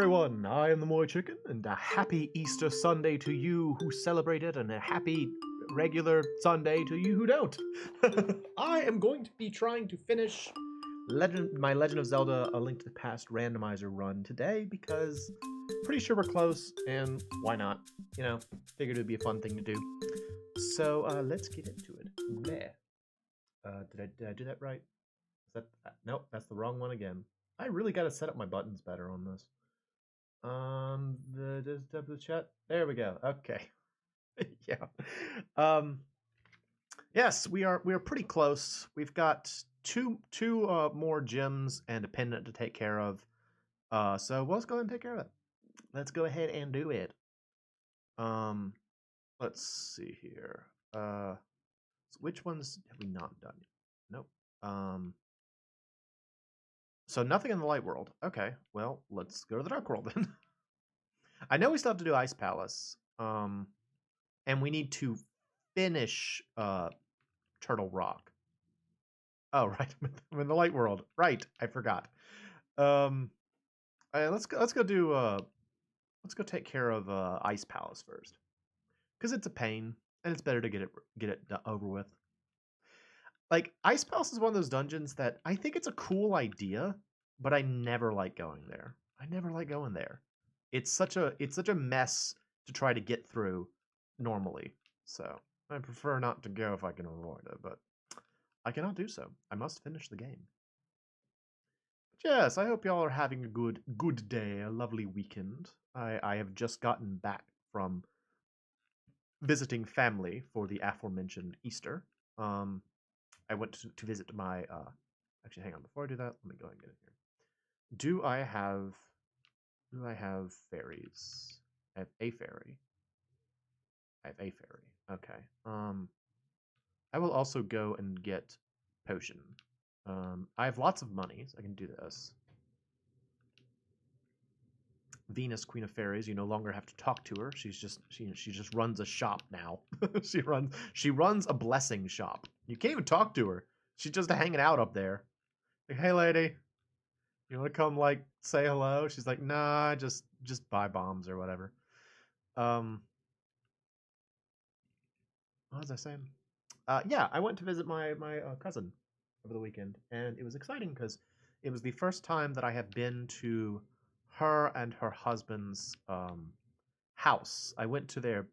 everyone, I am the MoeChicken, and a happy Easter Sunday to you who celebrate it, and a happy regular Sunday to you who don't. I am going to be trying to finish my Legend of Zelda A Link to the Past randomizer run today, because pretty sure we're close, and why not? You know, figured it'd be a fun thing to do. So, let's get into it. There. Did I do that right? Is that, nope, that's the wrong one again. I really got to set up my buttons better on this. The chat. There we go. Okay. Yeah. Yes, we are pretty close. We've got two more gems and a pendant to take care of. So let's go ahead and take care of it. Let's go ahead and do it. Let's see here. So which ones have we not done yet? Nope. So nothing in the light world. Okay, well, let's go to the dark world then. I know we still have to do Ice Palace. And we need to finish Turtle Rock. Oh, right. I'm in the light world. Right. I forgot. Let's go take care of Ice Palace first. Because it's a pain, and it's better to get it over with. Like, Ice Palace is one of those dungeons that I think it's a cool idea, but I never like going there. I never like going there. It's such a mess to try to get through normally. So I prefer not to go if I can avoid it, but I cannot do so. I must finish the game. But yes, I hope y'all are having a good day, a lovely weekend. I have just gotten back from visiting family for the aforementioned Easter. I went to visit my actually hang on, before I do that, let me go ahead and get in here. Do I have fairies? I have a fairy. I have a fairy. Okay. I will also go and get potion. I have lots of money, so I can do this. Venus, Queen of Fairies, you no longer have to talk to her. She just runs a shop now. she runs a blessing shop. You can't even talk to her. She's just hanging out up there. Like, hey lady, you want to come like say hello? She's like, nah, just buy bombs or whatever. What was I saying? Yeah, I went to visit my cousin over the weekend, and it was exciting because it was the first time that I have been to her and her husband's house. I went to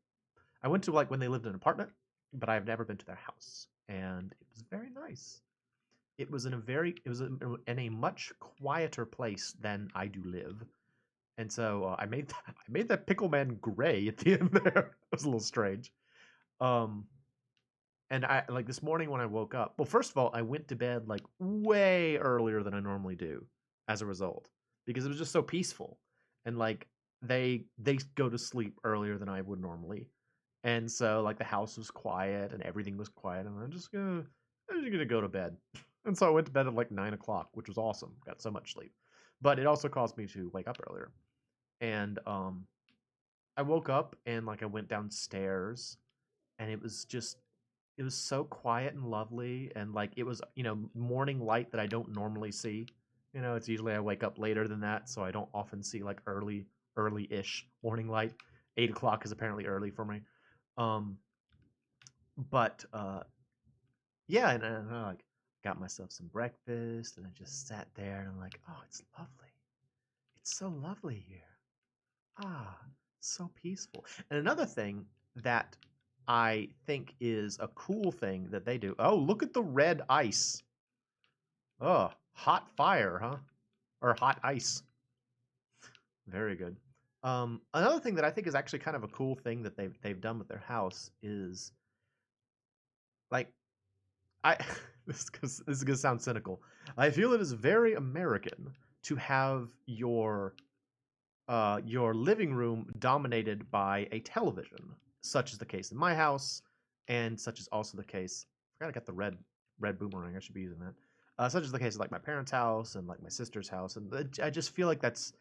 like when they lived in an apartment, but I've never been to their house, and it was very nice. It was in a much quieter place than I do live, and so I made that pickle man gray at the end there. It was a little strange. And I like this morning when I woke up. Well, first of all, I went to bed like way earlier than I normally do as a result, because it was just so peaceful. And like they go to sleep earlier than I would normally. And so like the house was quiet and everything was quiet, and I'm just gonna go to bed. And so I went to bed at like 9 o'clock, which was awesome. Got so much sleep. But it also caused me to wake up earlier. And I woke up and like I went downstairs, and it was so quiet and lovely, and like it was morning light that I don't normally see. It's usually I wake up later than that, so I don't often see like early-ish morning light. 8 o'clock is apparently early for me. But yeah, and I like got myself some breakfast, and I just sat there, and I'm like, oh, it's lovely. It's so lovely here. Ah, so peaceful. And another thing that I think is a cool thing that they do. Oh, look at the red ice. Oh, hot fire, huh? Or hot ice. Very good. Another thing that I think is actually kind of a cool thing that they've done with their house is like this is gonna sound cynical. I feel it is very American to have your living room dominated by a television, such is the case in my house, and such is also the case. I forgot I got the red boomerang. I should be using that. Such is the case of like my parents' house and like my sister's house, and I just feel like that's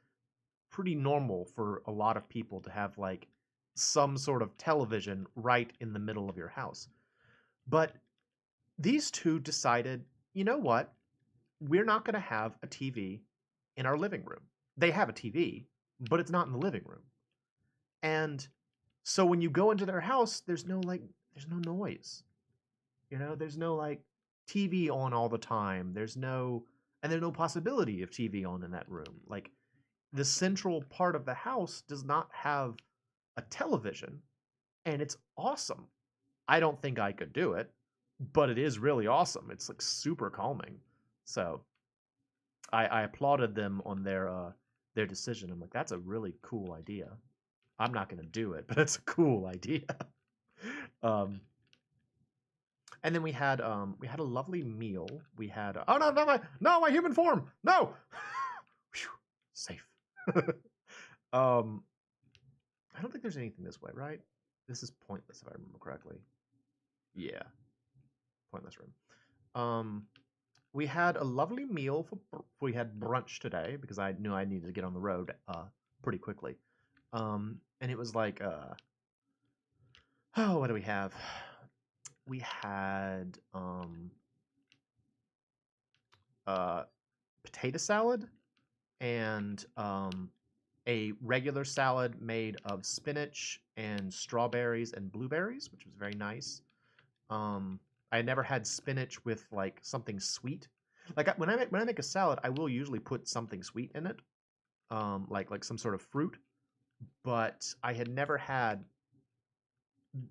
pretty normal for a lot of people to have like some sort of television right in the middle of your house. But these two decided, you know what? We're not going to have a TV in our living room. They have a TV, but it's not in the living room. And so when you go into their house, there's no noise. You know, there's no like TV on all the time. There's no possibility of TV on in that room. Like the central part of the house does not have a television, and it's awesome. I don't think I could do it, but it is really awesome. It's like super calming. So I applauded them on their decision. I'm like, that's a really cool idea. I'm not gonna do it, but it's a cool idea. um, and then we had a lovely meal. We had oh no my human form no, Whew, safe. I don't think there's anything this way, right? This is pointless if I remember correctly. Yeah, pointless room. We had a lovely meal we had brunch today because I knew I needed to get on the road pretty quickly. And it was like oh, what do we have? We had potato salad and a regular salad made of spinach and strawberries and blueberries, which was very nice. I never had spinach with like something sweet. Like when I make a salad, I will usually put something sweet in it, like some sort of fruit. But I had never had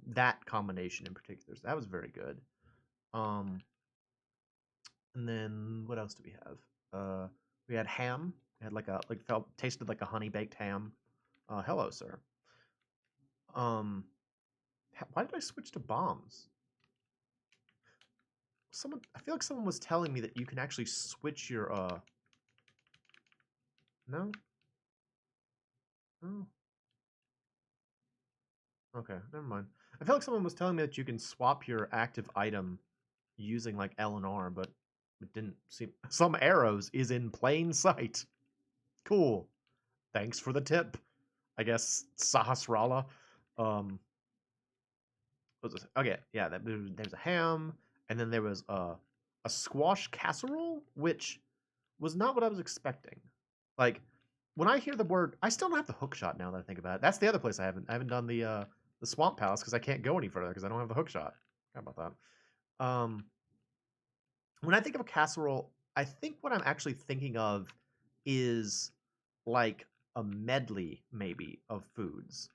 that combination in particular. So that was very good. And then what else do we have? We had ham. We had tasted like a honey baked ham. Hello, sir. Why did I switch to bombs? I feel like someone was telling me that you can actually switch your no? Oh. Okay, never mind. I feel like someone was telling me that you can swap your active item using like L and R, but it didn't seem some arrows is in plain sight. Cool. Thanks for the tip. I guess Sahasrara. Okay, yeah, there's a ham, and then there was a squash casserole, which was not what I was expecting. Like when I hear the word, I still don't have the hook shot now that I think about it. That's the other place I haven't done the swamp palace because I can't go any further because I don't have the hook shot. How about that? When I think of a casserole, I think what I'm actually thinking of is like a medley maybe of foods.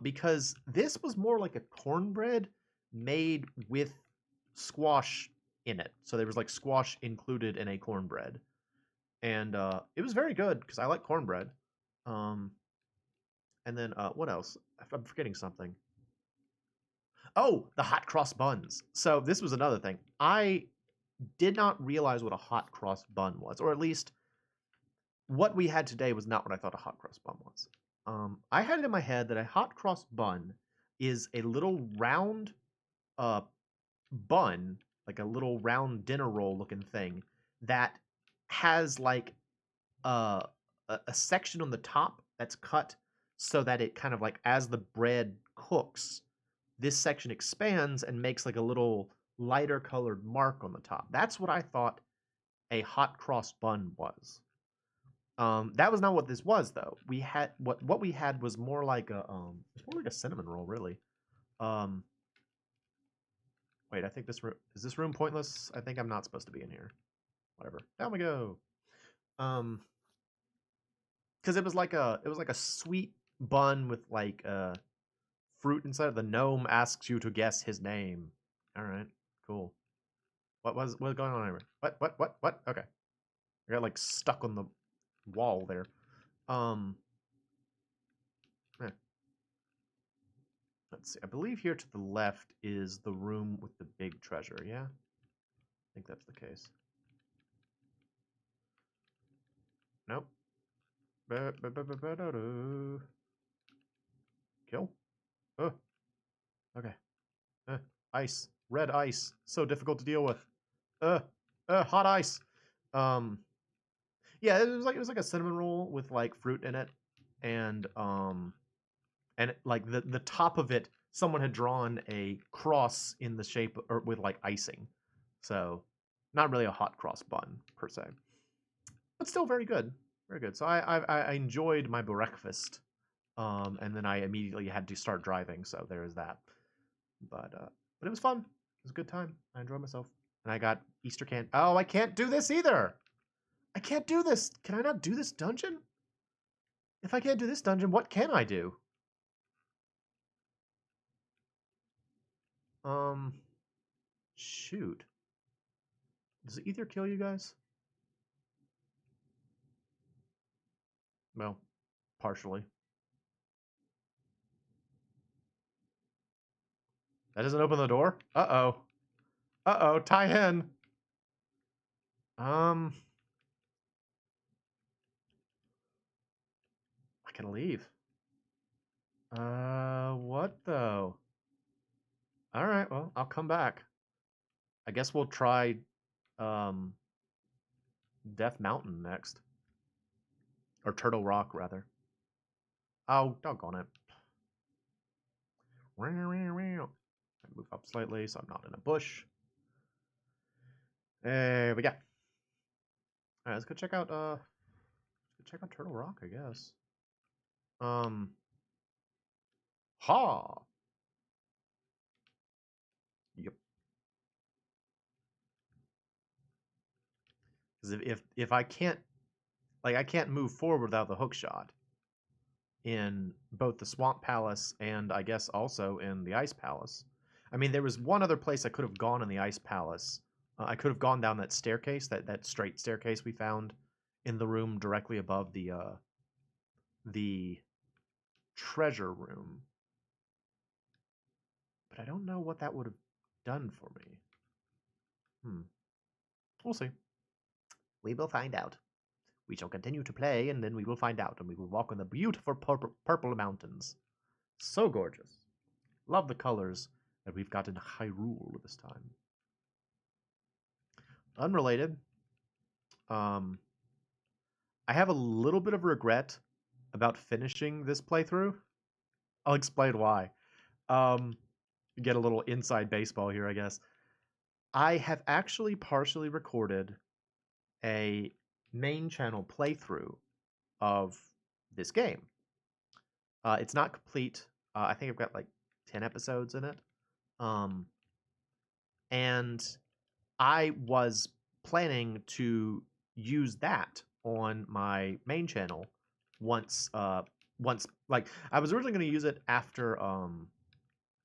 Because this was more like a cornbread made with squash in it. So there was like squash included in a cornbread. And it was very good because I like cornbread. Um, and then what else? I'm forgetting something. Oh, the hot cross buns. So this was another thing. I did not realize what a hot cross bun was, or at least what we had today was not what I thought a hot cross bun was. I had it in my head that a hot cross bun is a little round uh, bun, like a little round dinner roll looking thing that has like uh, a section on the top that's cut so that it kind of like as the bread cooks, this section expands and makes like a little lighter colored mark on the top. That's what I thought a hot cross bun was. That was not what this was though. We had what we had was more like it's more like a cinnamon roll really. Um, Wait, I think is this room pointless? I think I'm not supposed to be in here. Whatever. Down we go. Because it was like a sweet bun with like fruit inside. The gnome asks you to guess his name. All right, cool. What's going on here? What? Okay, I got like stuck on the wall there. Eh. Let's see. I believe here to the left is the room with the big treasure. Yeah, I think that's the case. Nope. Kill. Oh. Okay. Ice. Red ice. So difficult to deal with. Hot ice. Um, yeah, it was like a cinnamon roll with like fruit in it, and like the top of it, someone had drawn a cross in the shape or with like icing, so not really a hot cross bun per se, but still very good, Very good. So I enjoyed my breakfast, and then I immediately had to start driving. So there is that. But it was fun. It was a good time. I enjoyed myself, and I got Easter candy. Oh, I can't do this either. I can't do this. Can I not do this dungeon? If I can't do this dungeon, what can I do? Shoot. Does it either kill you guys? Well, partially. That doesn't open the door? Uh-oh. Uh-oh, tie in. I can leave. What though? Alright, well, I'll come back. I guess we'll try, Death Mountain next. Or Turtle Rock, rather. Oh, doggone it. Move up slightly so I'm not in a bush. There we go. Alright, let's go check out Turtle Rock, I guess. Ha! Yep. Because if I can't, like, I can't move forward without the hook shot in both the Swamp Palace and I guess also in the Ice Palace. I mean, there was one other place I could have gone in the Ice Palace. I could have gone down that staircase, that straight staircase we found in the room directly above the treasure room. But I don't know what that would have done for me. We'll see. We will find out. We shall continue to play, and then we will find out, and we will walk on the beautiful purple mountains. So gorgeous. Love the colors that we've got in Hyrule this time. Unrelated. I have a little bit of regret about finishing this playthrough. I'll explain why. Get a little inside baseball here, I guess. I have actually partially recorded a main channel playthrough of this game. It's not complete. I think I've got like 10 episodes in it. And I was planning to use that on my main channel once like I was originally going to use it after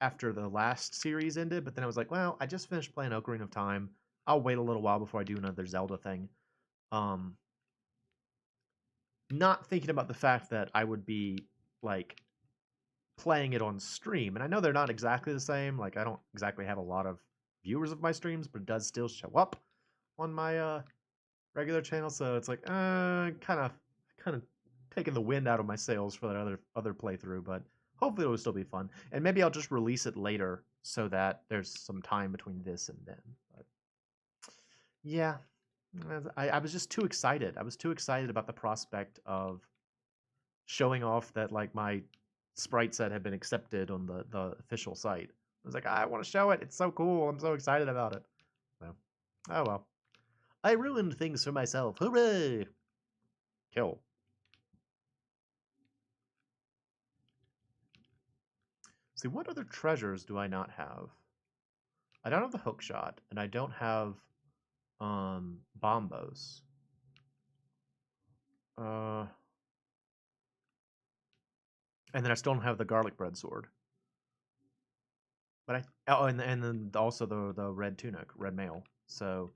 the last series ended, but then I was like, well, I just finished playing Ocarina of Time. I'll wait a little while before I do another Zelda thing. Not thinking about the fact that I would be like playing it on stream, and I know they're not exactly the same. Like I don't exactly have a lot of viewers of my streams, but it does still show up on my regular channel, so it's like kind of taking the wind out of my sails for that other playthrough, but hopefully it'll still be fun. And maybe I'll just release it later so that there's some time between this and then. But yeah, I was just too excited. I was too excited about the prospect of showing off that like my sprite set had been accepted on the official site. I was like, I want to show it. It's so cool. I'm so excited about it. Well, oh well. I ruined things for myself. Hooray! Kill. See, what other treasures do I not have? I don't have the hook shot, and I don't have bombos. And then I still don't have the garlic bread sword. But and then also the red tunic, red mail. So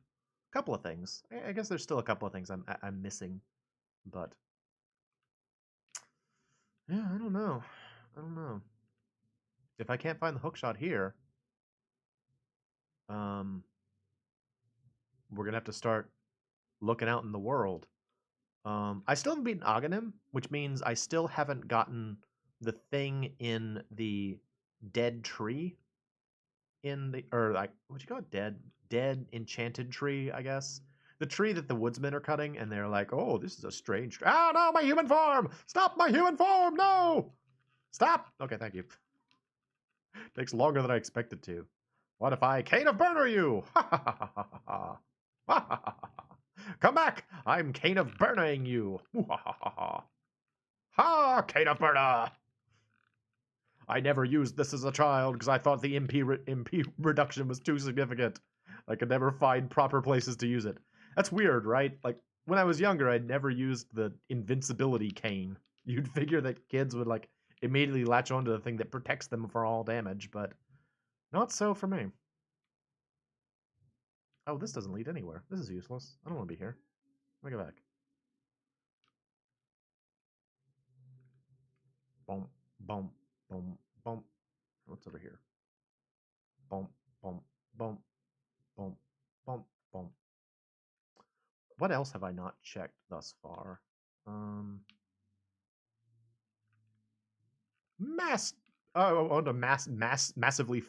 a couple of things. I guess there's still a couple of things I'm missing, but yeah, I don't know. If I can't find the hook shot here, we're gonna have to start looking out in the world. I still haven't beaten Aghanim, which means I still haven't gotten the thing in the dead tree. Or like, what you call it? Dead enchanted tree, I guess. The tree that the woodsmen are cutting, and they're like, oh, this is a strange tree. Ah, no, my human form! Stop my human form! No! Stop! Okay, thank you. Takes longer than I expected to. What if I Cane of Burner you? Ha ha ha ha ha ha. Come back! I'm Cane of Burning you! Ha! Cane of Burner! I never used this as a child because I thought the MP reduction was too significant. I could never find proper places to use it. That's weird, right? Like, when I was younger, I'd never used the invincibility cane. You'd figure that kids would, like, immediately latch onto the thing that protects them for all damage, but not so for me. Oh, this doesn't lead anywhere. This is useless. I don't want to be here. Let me go back. Boom, boom, boom, boom. What's over here? Boom, boom, boom, boom, boom, boom. What else have I not checked thus far? Mass. Oh, on to massively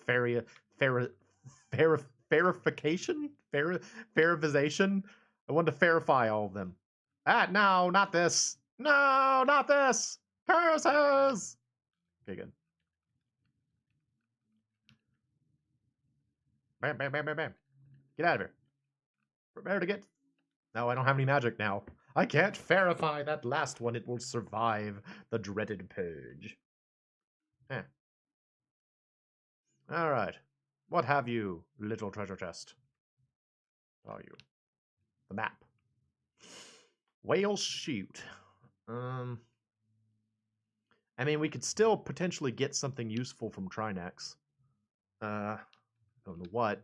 verification? Verifization? I want to verify all of them. Ah, no, not this. No, not this. Curses. Okay, good. Bam, bam, bam, bam, bam. Get out of here. Prepare to get... No, I don't have any magic now. I can't verify that last one. It will survive the dreaded purge. Eh. Alright. What have you, little treasure chest? Are you? The map. Whale shoot. I mean, we could still potentially get something useful from Trinex. I don't know what.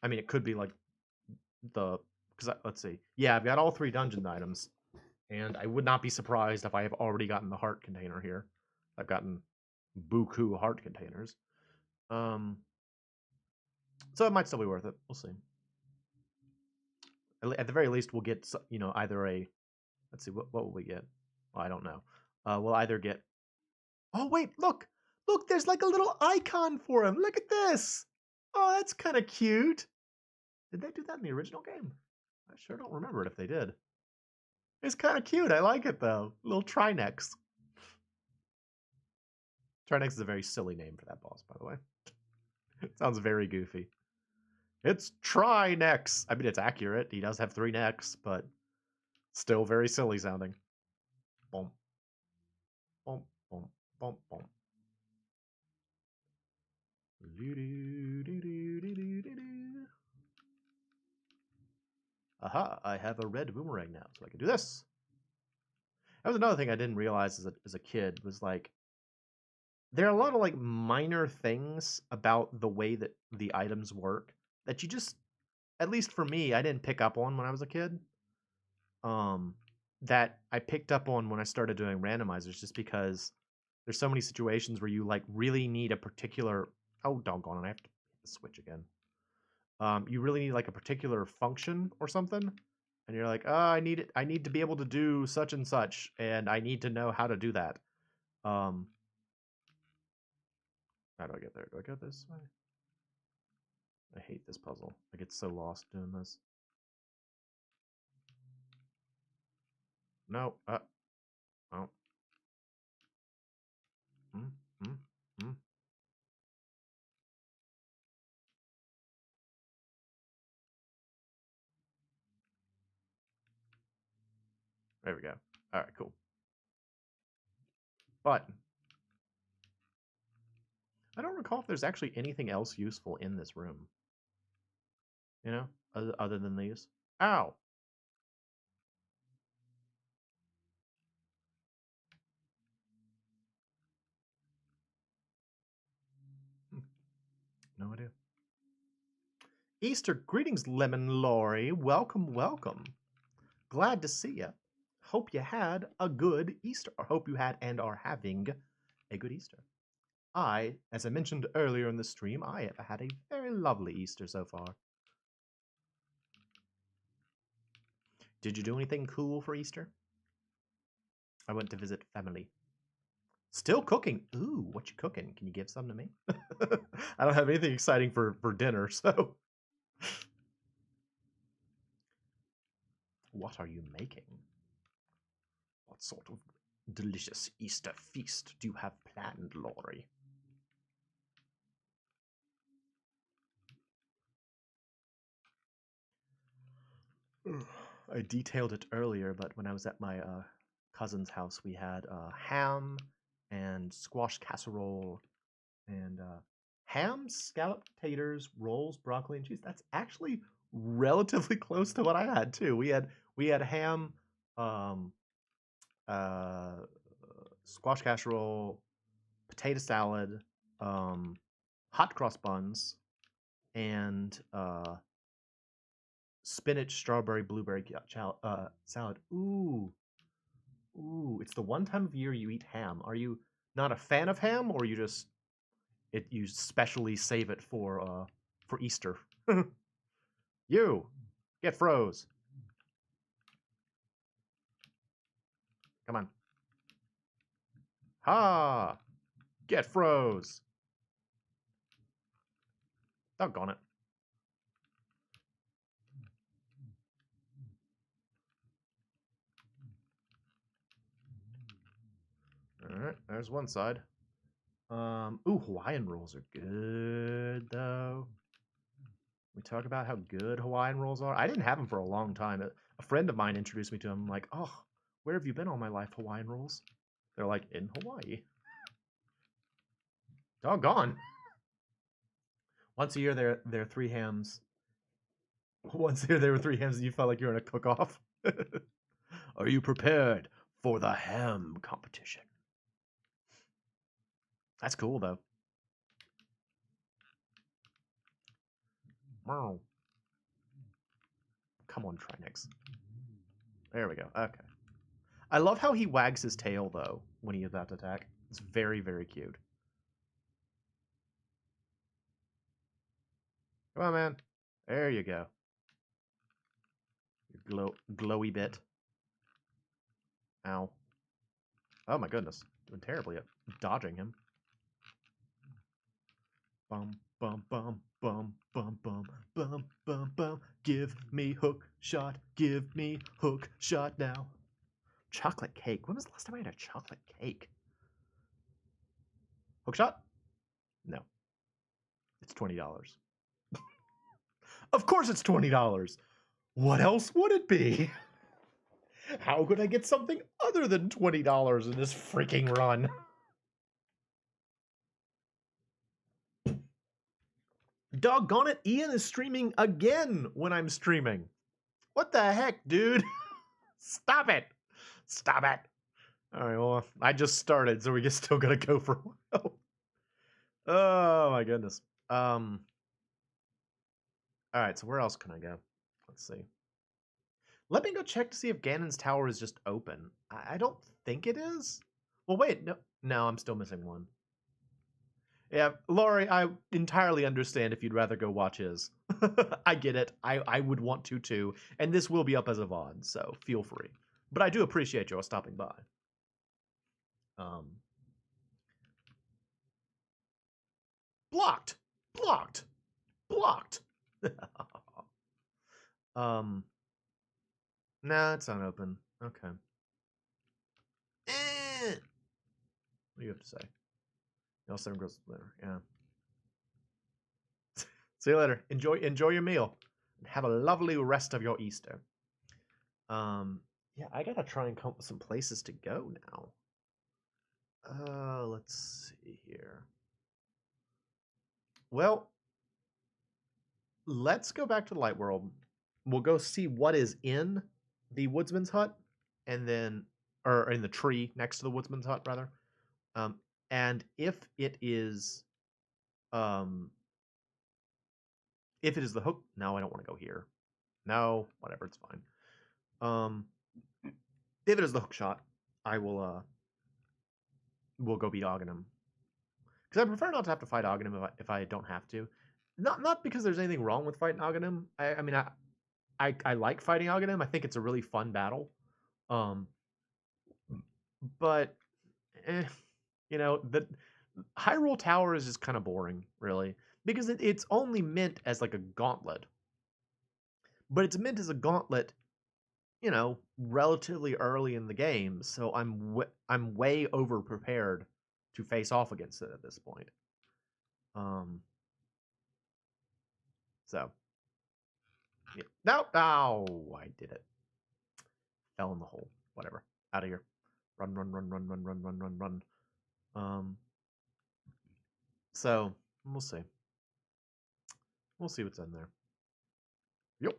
I mean, it could be like the... Because, let's see. Yeah, I've got all 3 dungeon items. And I would not be surprised if I have already gotten the heart container here. I've gotten buku heart containers. So it might still be worth it. We'll see. At the very least, we'll get, you know, either a... Let's see, what will we get? Well, I don't know. We'll either get... Oh, wait, look! Look, there's like a little icon for him. Look at this! Oh, that's kind of cute. Did they do that in the original game? I sure don't remember it if they did. It's kind of cute. I like it, though. Little Trinex. Trinex is a very silly name for that boss, by the way. It sounds very goofy. It's Trinex! I mean, it's accurate. He does have 3 necks, but still very silly sounding. Boom. Boom, boom, boom, boom. Aha, I have a red boomerang now, so I can do this. That was another thing I didn't realize as a kid, was like, there are a lot of like minor things about the way that the items work that you just, at least for me, I didn't pick up on when I was a kid. That I picked up on when I started doing randomizers, just because there's so many situations where you like really need a particular... Oh, doggone it, I have to hit the switch again. You really need like a particular function or something, and you're like, oh, I need to be able to do such and such, and I need to know how to do that. How do I get there? Do I go this way? I hate this puzzle. I get so lost doing this. No. Oh. Hmm. Hmm. Hmm. There we go. All right, cool. But I don't recall if there's actually anything else useful in this room. You know, other than these. Ow! No idea. Easter greetings, Lemon Lori. Welcome, welcome. Glad to see you. Hope you had a good Easter. Or hope you had and are having a good Easter. As I mentioned earlier in the stream, I have had a very lovely Easter so far. Did you do anything cool for Easter? I went to visit family. Still cooking. Ooh, what you cooking? Can you give some to me? I don't have anything exciting for dinner, so... What are you making? What sort of delicious Easter feast do you have planned, Laurie? I detailed it earlier, but when I was at my cousin's house, we had ham and squash casserole and ham, scalloped taters, rolls, broccoli, and cheese. That's actually relatively close to what I had too. We had ham, um, uh, squash casserole, potato salad, hot cross buns, and spinach, strawberry, blueberry salad. Ooh, ooh! It's the one time of year you eat ham. Are you not a fan of ham, or you specially save it for Easter? You get froze. Come on. Ha! Get froze. Doggone it. Alright, there's one side. Ooh, Hawaiian rolls are good, though. We talk about how good Hawaiian rolls are. I didn't have them for a long time. A friend of mine introduced me to them. I'm like, oh, where have you been all my life, Hawaiian rolls? They're like, in Hawaii. Doggone. Once a year, they're three hams. Once a year, there were three hams, and you felt like you were in a cook-off. Are you prepared for the ham competition? That's cool, though. Wow. Come on, Trinix. There we go. Okay. I love how he wags his tail, though, when he is about to attack. It's very, very cute. Come on, man. There you go. Your glowy bit. Ow. Oh my goodness. Doing terribly at dodging him. Bum, bum, bum, bum, bum, bum, bum, bum, bum. Give me hook shot. Give me hook shot now. Chocolate cake. When was the last time I had a chocolate cake? Hook shot? No. It's $20. Of course it's $20. What else would it be? How could I get something other than $20 in this freaking run? Doggone it, Ian is streaming again when I'm streaming. What the heck, dude? Stop it. Stop it. All right, well, I just started, so we're still going to go for a while. Oh, my goodness. All right, so where else can I go? Let's see. Let me go check to see if Ganon's Tower is just open. I don't think it is. Well, wait, no, I'm still missing one. Yeah, Laurie, I entirely understand if you'd rather go watch his. I get it. I would want to too, and this will be up as a VOD, so feel free. But I do appreciate you all stopping by. Blocked, blocked, blocked. Nah, it's not open. Okay. What do you have to say? Y'all 7 girls later. Yeah. See you later. Enjoy your meal. And have a lovely rest of your Easter. Yeah, I gotta try and come up with some places to go now. Let's see here. Well, let's go back to the light world. We'll go see what is in the woodsman's hut, and then, or in the tree next to the woodsman's hut, rather. And if it is the hook, no, I don't want to go here. No, whatever, it's fine. If it is the hook shot, I will we'll go beat Aghanim. Because I prefer not to have to fight Aghanim if I don't have to. Not because there's anything wrong with fighting Aghanim. I mean, I like fighting Aghanim. I think it's a really fun battle. But you know, the Hyrule Tower is just kind of boring, really, because it's only meant as like a gauntlet. But it's meant as a gauntlet, you know, relatively early in the game, so I'm way over prepared to face off against it at this point. So yeah. No, I did it. fell in the hole. Whatever. Out of here. Run, run, run, run, run, run, run, run, run. So we'll see. We'll see what's in there. Yep.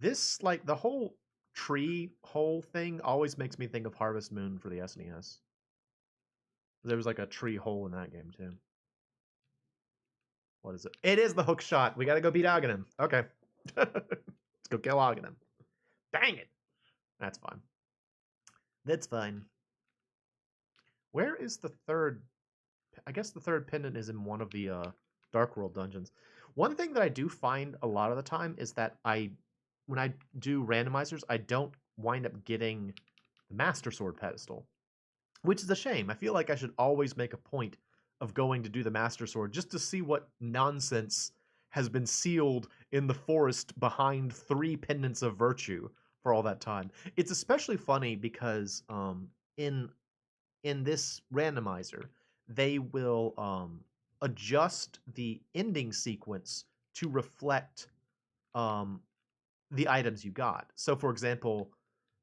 This, like, the whole tree hole thing always makes me think of Harvest Moon for the SNES. There was like a tree hole in that game too. What is it? It is the hook shot. We gotta go beat Aghanim. Okay. Let's go kill Aghanim. Dang it. That's fine. That's fine. Where is the third? I guess the third pendant is in one of the Dark World dungeons. One thing that I do find a lot of the time is that when I do randomizers, I don't wind up getting the Master Sword pedestal, which is a shame. I feel like I should always make a point of going to do the Master Sword just to see what nonsense has been sealed in the forest behind 3 pendants of virtue for all that time. It's especially funny because in this randomizer, they will adjust the ending sequence to reflect the items you got. So, for example,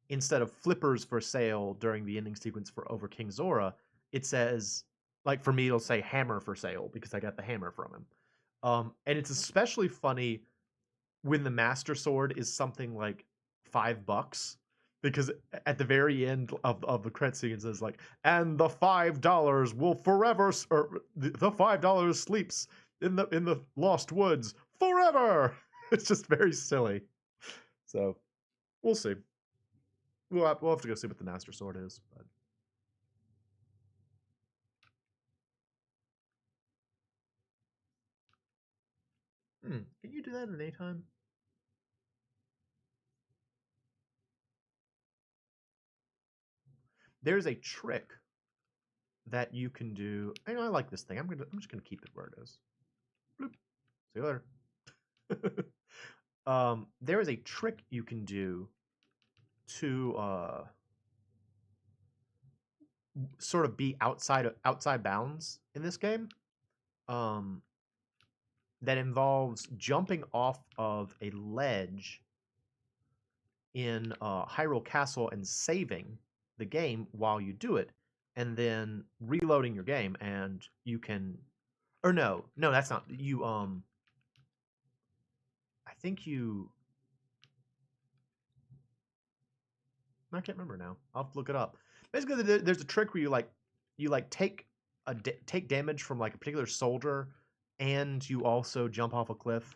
instead of flippers for sale during the ending sequence for Over King Zora, it says, like, for me, it'll say hammer for sale because I got the hammer from him. And it's especially funny when the Master Sword is something like $5, because at the very end of the credit sequence is like, and the $5 will forever, or the $5 sleeps in the Lost Woods forever. It's just very silly. So we'll see. We'll have to go see what the Master Sword is. But can you do that at any time? There's a trick that you can do. I know I like this thing. I'm just gonna keep it where it is. Bloop. See you later. There is a trick you can do to sort of be outside bounds in this game. That involves jumping off of a ledge in Hyrule Castle and saving the game while you do it, and then reloading your game, and you can, or no, that's not you. I think you. I can't remember now. I'll have to look it up. Basically, there's a trick where you take damage from like a particular soldier, and you also jump off a cliff.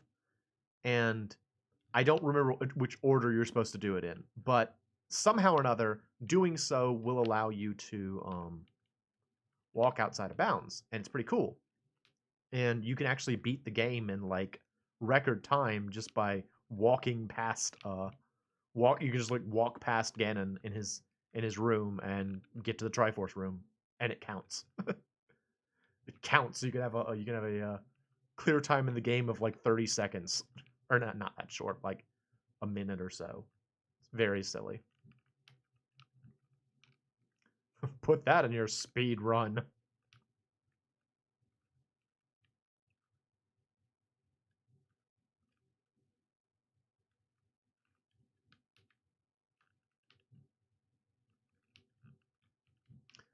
And I don't remember which order you're supposed to do it in, but somehow or another, doing so will allow you to walk outside of bounds, and it's pretty cool. And you can actually beat the game in like record time just by walking past you can just like walk past Ganon in his room and get to the Triforce room, and it counts. It counts. So you can have a clear time in the game of like 30 seconds, or not that short, like a minute or so. It's very silly. Put that in your speed run.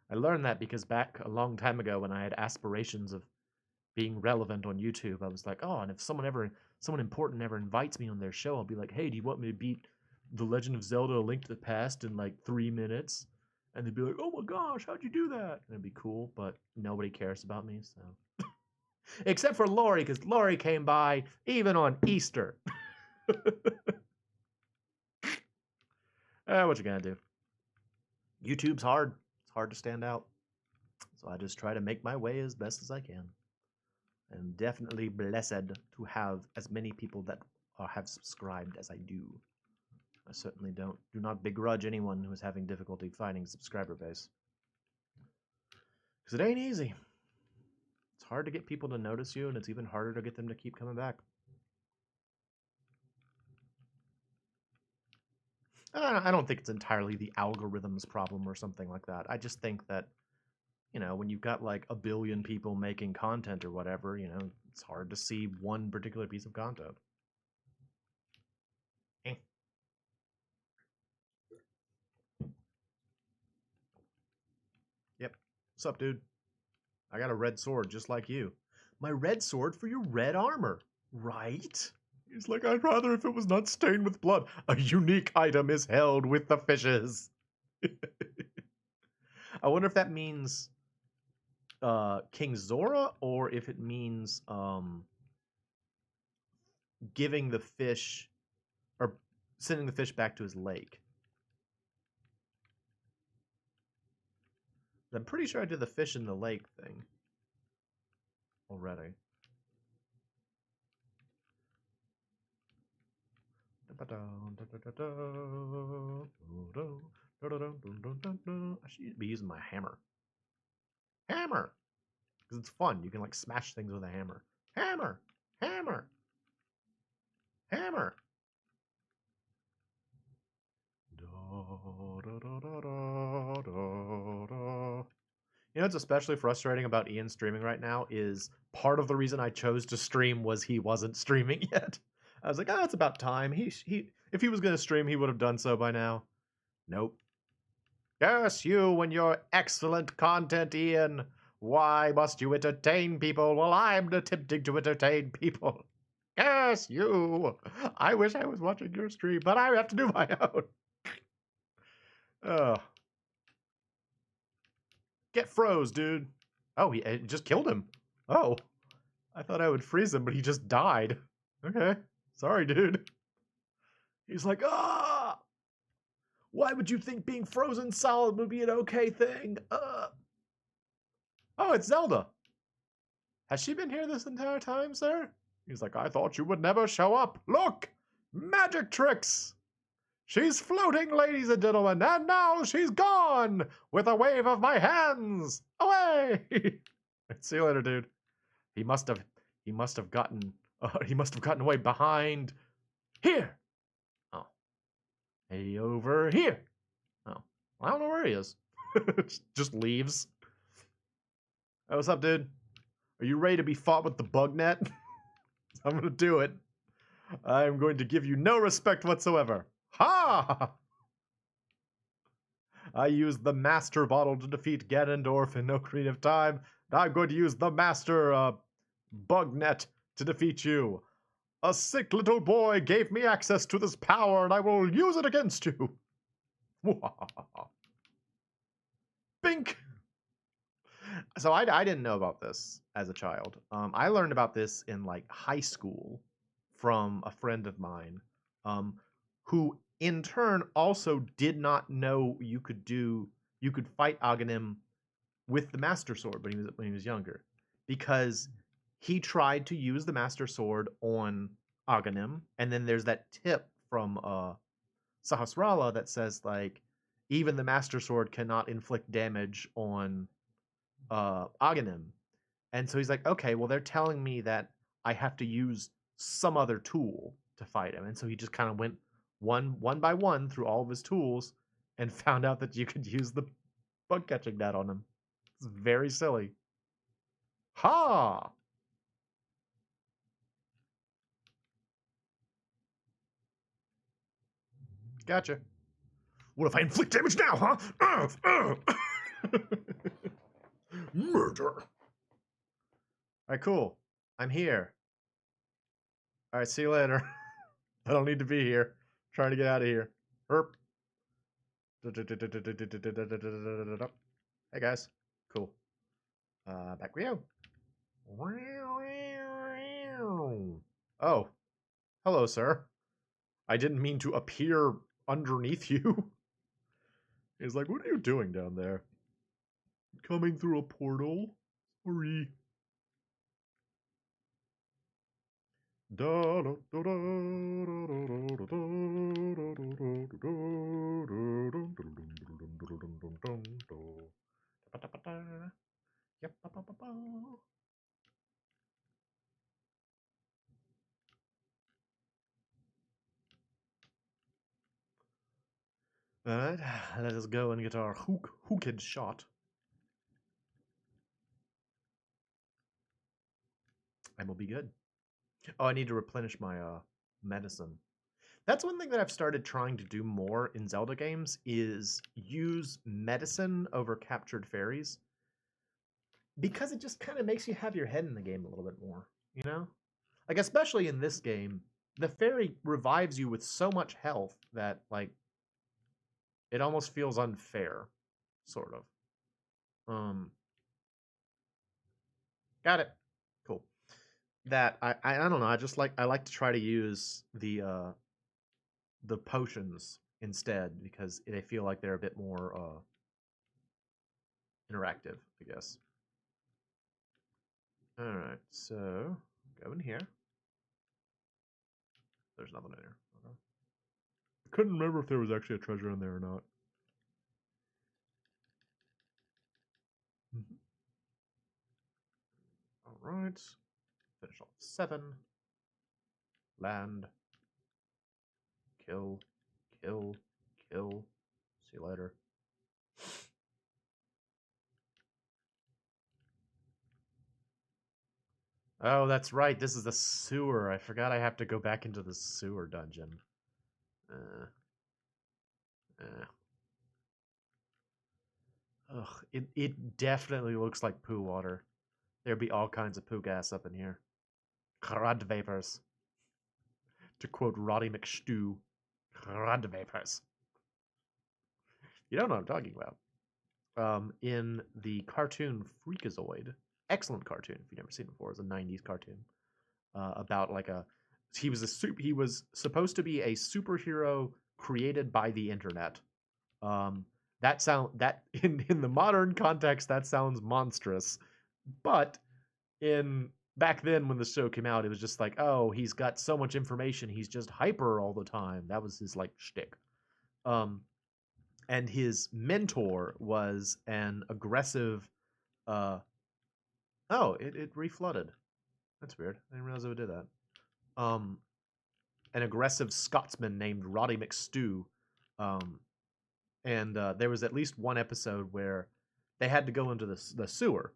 I learned that because back a long time ago when I had aspirations of being relevant on YouTube, I was like, oh, and if someone important ever invites me on their show, I'll be like, hey, do you want me to beat The Legend of Zelda: A Link to the Past in like 3 minutes? And they'd be like, oh my gosh, how'd you do that? And it'd be cool, but nobody cares about me, so. Except for Lori, because Lori came by even on Easter. What you gonna do? YouTube's hard. It's hard to stand out. So I just try to make my way as best as I can. I'm definitely blessed to have as many people that have subscribed as I do. I certainly do not begrudge anyone who is having difficulty finding a subscriber base. Because it ain't easy. It's hard to get people to notice you, and it's even harder to get them to keep coming back. I don't think it's entirely the algorithm's problem or something like that. I just think that, when you've got like a billion people making content or whatever, It's hard to see one particular piece of content. Eh. Yep. What's up, dude? I got a red sword just like you. My red sword for your red armor, right? He's like, I'd rather if it was not stained with blood. A unique item is held with the fishes. I wonder if that means King Zora or if it means giving the fish or sending the fish back to his lake. I'm pretty sure I did the fish in the lake thing already. I should be using my hammer. Hammer! Because it's fun. You can like smash things with a hammer. Hammer! Hammer! Hammer! You know what's especially frustrating about Ian streaming right now is part of the reason I chose to stream was he wasn't streaming yet. I was like, oh, it's about time. If he was going to stream, he would have done so by now. Nope. Yes, you and your excellent content, Ian. Why must you entertain people while I'm attempting to entertain people? Yes, you. I wish I was watching your stream, but I have to do my own. Oh. Get froze, dude. Oh, he just killed him. Oh. I thought I would freeze him, but he just died. Okay. Sorry, dude. He's like, ah! Why would you think being frozen solid would be an okay thing? Oh, it's Zelda. Has she been here this entire time, sir? He's like, I thought you would never show up. Look! Magic tricks! She's floating, ladies and gentlemen, and now she's gone with a wave of my hands. Away! See you later, dude. He must have gotten away behind here. Oh. Hey, over here. Oh. I don't know where he is. Just leaves. Hey, what's up, dude? Are you ready to be fought with the bug net? I'm gonna do it. I'm going to give you no respect whatsoever. Ha! I used the Master Bottle to defeat Ganondorf in Ocarina of Time. I'm going to use the Master Bug Net to defeat you. A sick little boy gave me access to this power, and I will use it against you. Bink! So I didn't know about this as a child. I learned about this in like high school from a friend of mine, who in turn also did not know you could fight Aghanim with the Master Sword when he was younger, because he tried to use the Master Sword on Aghanim, and then there's that tip from Sahasrara that says like even the Master Sword cannot inflict damage on Aghanim. And so he's like, okay, well, they're telling me that I have to use some other tool to fight him. And so he just kind of went one by one through all of his tools and found out that you could use the bug catching net on him. It's very silly. Ha! Gotcha. What if I inflict damage now, huh? Murder. All right, cool. I'm here. All right, see you later. I don't need to be here. I'm trying to get out of here. Herp. Hey guys. Cool. Back we go. Oh. Hello, sir. I didn't mean to appear underneath you. He's like, what are you doing down there? Coming through a portal? Sorry. Alright, let us go and get our hooked shot. and we'll be good. Oh, I need to replenish my medicine. That's one thing that I've started trying to do more in Zelda games is use medicine over captured fairies. Because it just kind of makes you have your head in the game a little bit more, you know? Like, especially in this game, the fairy revives you with so much health that, like, it almost feels unfair, sort of. Got it. Cool. That I don't know. I like to try to use the potions instead because they feel like they're a bit more interactive, I guess. All right, so go in here. There's nothing in here. Okay. I couldn't remember if there was actually a treasure in there or not. All right, finish off 7. Land. Kill. Kill. Kill. See you later. Oh, that's right. This is the sewer. I forgot I have to go back into the sewer dungeon. Uh, uh. Ugh, it definitely looks like poo water. There'd be all kinds of poo gas up in here. Crud vapors. To quote Roddy McStew, crud vapors. You don't know what I'm talking about. In the cartoon Freakazoid, excellent cartoon if you've never seen it before. It's a '90s cartoon about like a he was supposed to be a superhero created by the internet. That in the modern context that sounds monstrous, but in back then when the show came out, it was just like, oh, he's got so much information, he's just hyper all the time. That was his like shtick. Um, and his mentor was an aggressive. Uh, oh, it reflooded. That's weird. I didn't realize it would do that. Um, an aggressive Scotsman named Roddy McStew. Um, and there was at least one episode where they had to go into the sewer,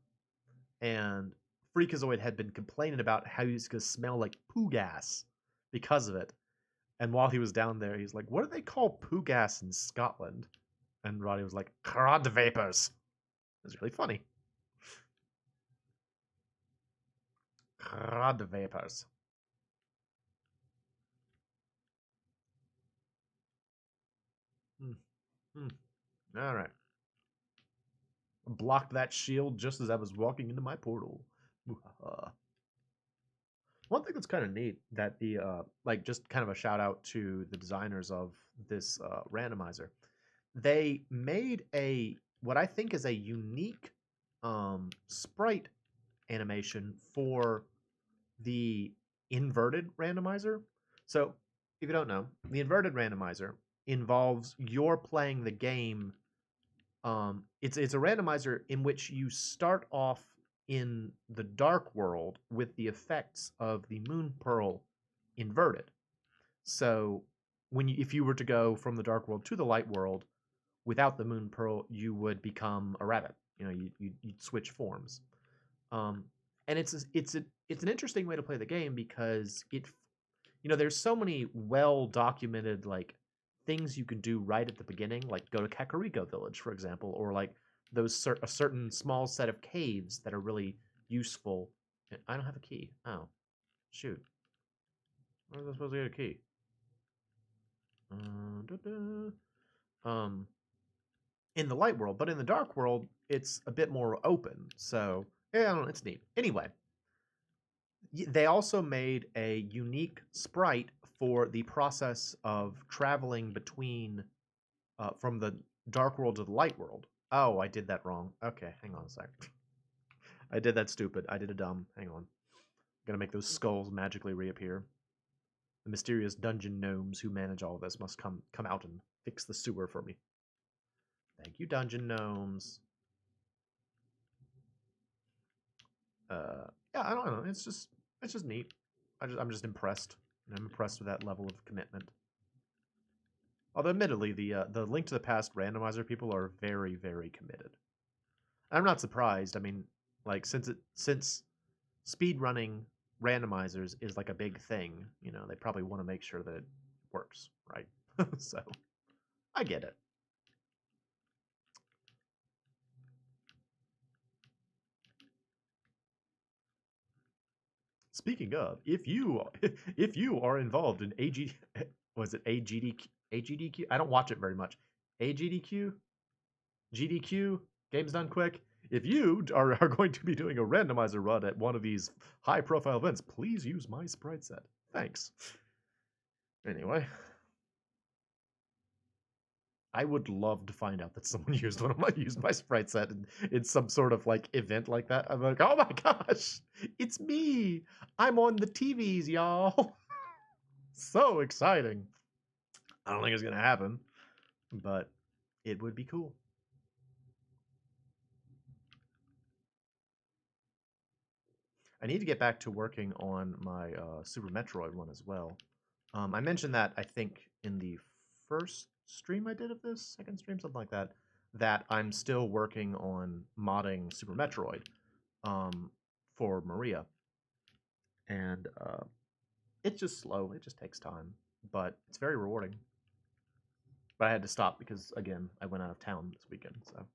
and Freakazoid had been complaining about how he's gonna smell like poo gas because of it. And while he was down there, he's like, "What do they call poo gas in Scotland?" And Roddy was like, "Crud vapors." It was really funny. Crud vapors. Hmm. Hmm. All right. Blocked that shield just as I was walking into my portal. One thing that's kind of neat that the like just kind of a shout out to the designers of this randomizer. They made a what I think is a unique sprite animation for the inverted randomizer. So, if you don't know, the inverted randomizer involves you're playing the game. It's a randomizer in which you start off in the dark world with the effects of the moon pearl inverted. So, if you were to go from the dark world to the light world without the moon pearl, you would become a rabbit. You know, you'd switch forms. Um, and it's an interesting way to play the game because there's so many well documented like things you can do right at the beginning, like go to Kakariko Village, for example, or like a certain small set of caves that are really useful. I don't have a key. Oh, shoot! Where was I supposed to get a key? Um, in the light world, but in the dark world, it's a bit more open. So yeah, I don't know, it's neat. Anyway, they also made a unique sprite for the process of traveling between from the dark world to the light world. Oh, I did that wrong. Okay, hang on a sec. I did that stupid. I did a dumb. Hang on. Gonna make those skulls magically reappear. The mysterious dungeon gnomes who manage all of this must come out and fix the sewer for me. Thank you, dungeon gnomes. Yeah, I don't know. It's just neat. I'm just impressed. I'm impressed with that level of commitment. Although, admittedly, the Link to the Past randomizer people are very, very committed. I'm not surprised. I mean, like since speed running randomizers is like a big thing. You know, they probably want to make sure that it works, right? So I get it. Speaking of, if you are involved in was it AGDQ? I don't watch it very much. AGDQ, GDQ, Games Done Quick. If you are going to be doing a randomizer run at one of these high-profile events, please use my sprite set. Thanks. Anyway, I would love to find out that someone used my sprite set in some sort of like event like that. I'm like, oh my gosh, it's me. I'm on the TVs, y'all. So exciting. I don't think it's gonna happen, but it would be cool. I need to get back to working on my Super Metroid one as well. I mentioned that, I think, in the first stream I did of this, second stream, something like that, that I'm still working on modding Super Metroid for Maria. And it's just slow. It just takes time. But it's very rewarding. But I had to stop because, again, I went out of town this weekend, so...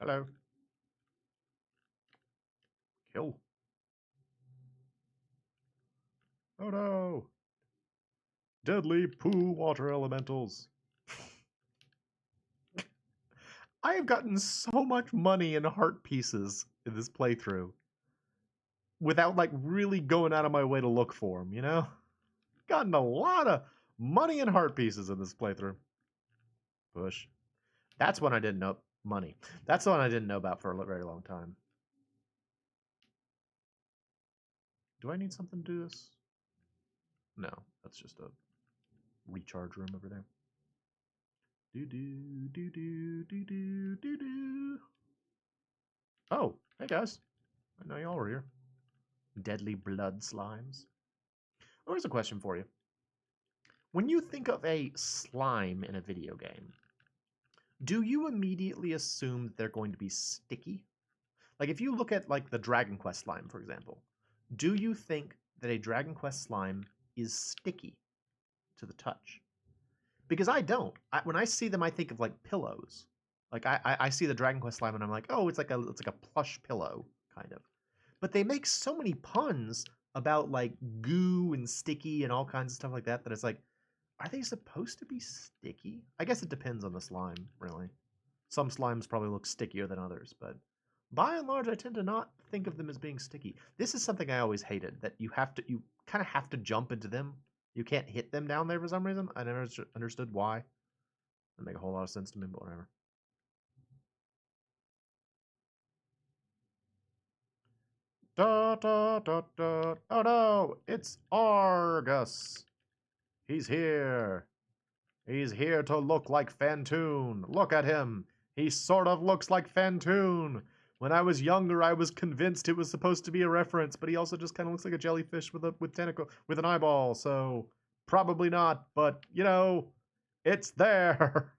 Hello. Kill. Oh no! Deadly poo water elementals. I have gotten so much money in heart pieces in this playthrough without like really going out of my way to look for them, you know? Gotten a lot of money and heart pieces in this playthrough. Push. That's one I didn't know. Money. That's the one I didn't know about for a very long time. Do I need something to do this? No, that's just a recharge room over there. Do do do do do do do do. Oh, hey guys. I know y'all were here. Deadly blood slimes. Oh, here's a question for you. When you think of a slime in a video game, do you immediately assume that they're going to be sticky? Like if you look at like the Dragon Quest slime, for example, do you think that a Dragon Quest slime is sticky to the touch? Because I don't. When I see them, I think of like pillows. Like I see the Dragon Quest slime and I'm like, oh, it's like a plush pillow kind of. But they make so many puns about like goo and sticky and all kinds of stuff like that it's like, are they supposed to be sticky? I guess it depends on the slime, really. Some slimes probably look stickier than others, but by and large, I tend to not think of them as being sticky. This is something I always hated, that you kind of have to jump into them. You can't hit them down there for some reason. I never understood why. That make a whole lot of sense to me, but whatever. Da da da da. Oh no, it's Argus. He's here. He's here to look like Fantoon. Look at him. He sort of looks like Fantoon. When I was younger, I was convinced it was supposed to be a reference, but he also just kind of looks like a jellyfish with an eyeball. So probably not, but you know, it's there.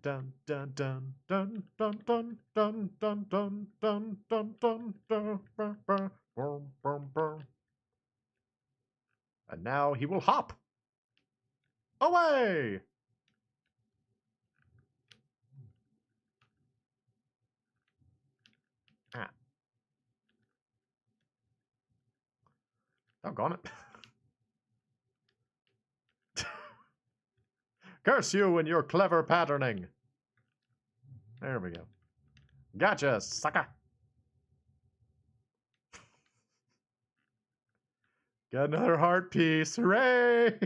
Dun dun dun dun dun dun dun dun dun dun dun dun dun dun. And now he will hop away. Ah. Doggone it. Curse you and your clever patterning. There we go. Gotcha, sucker. Got another heart piece. Hooray!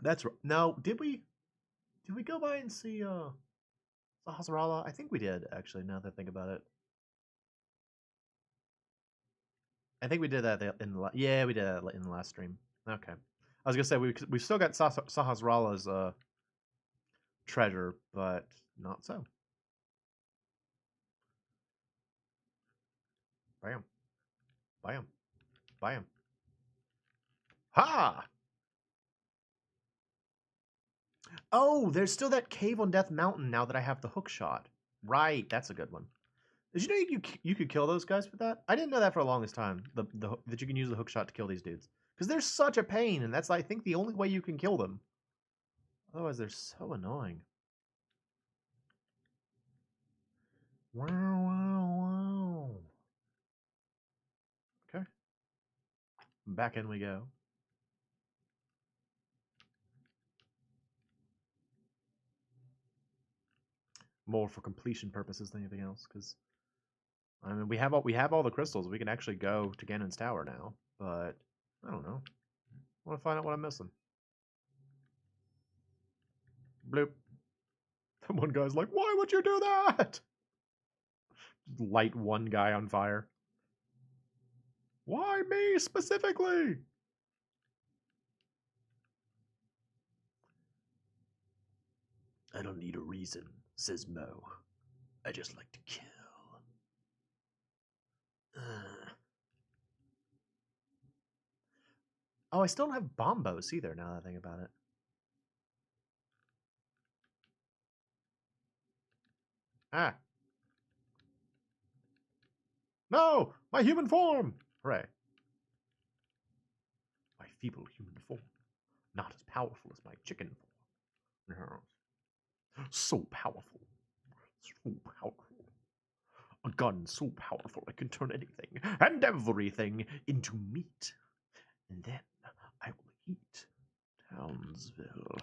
That's right. No, did we go by and see Sahasrara? I think we did, actually, now that I think about it. I think we did that in the yeah, we did that in the last stream. Okay. I was gonna say we still got Sahasrara's treasure, but not so. Bam. Bam. Bam. Ha! Oh, there's still that cave on Death Mountain now that I have the hook shot. Right, that's a good one. Did you know you could kill those guys with that? I didn't know that for the longest time. That you can use the hook shot to kill these dudes because they're such a pain, and that's I think the only way you can kill them. Otherwise, they're so annoying. Wow, wow, wow. Okay, back in we go. More for completion purposes than anything else, because I mean we have all the crystals. We can actually go to Ganon's tower now, but I don't know. I want to find out what I'm missing. Bloop. One guy's like, "Why would you do that?" Light one guy on fire. Why me specifically? I don't need a reason, says Moe. I just like to kill. Oh, I still don't have bombos either, now that I think about it. Ah. No! My human form! Hooray. My feeble human form. Not as powerful as my chicken form. So powerful. So powerful. A gun so powerful it can turn anything and everything into meat. And then I will eat Townsville.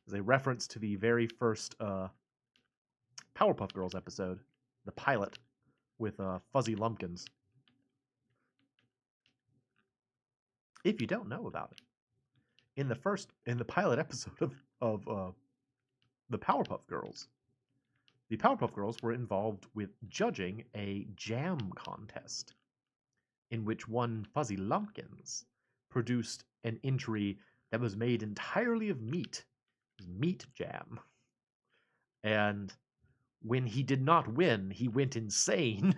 As a reference to the very first Powerpuff Girls episode, the pilot with Fuzzy Lumpkins. If you don't know about it, in the pilot episode of the Powerpuff Girls, the Powerpuff Girls were involved with judging a jam contest in which one Fuzzy Lumpkins produced an entry that was made entirely of meat. Meat jam. And when he did not win, he went insane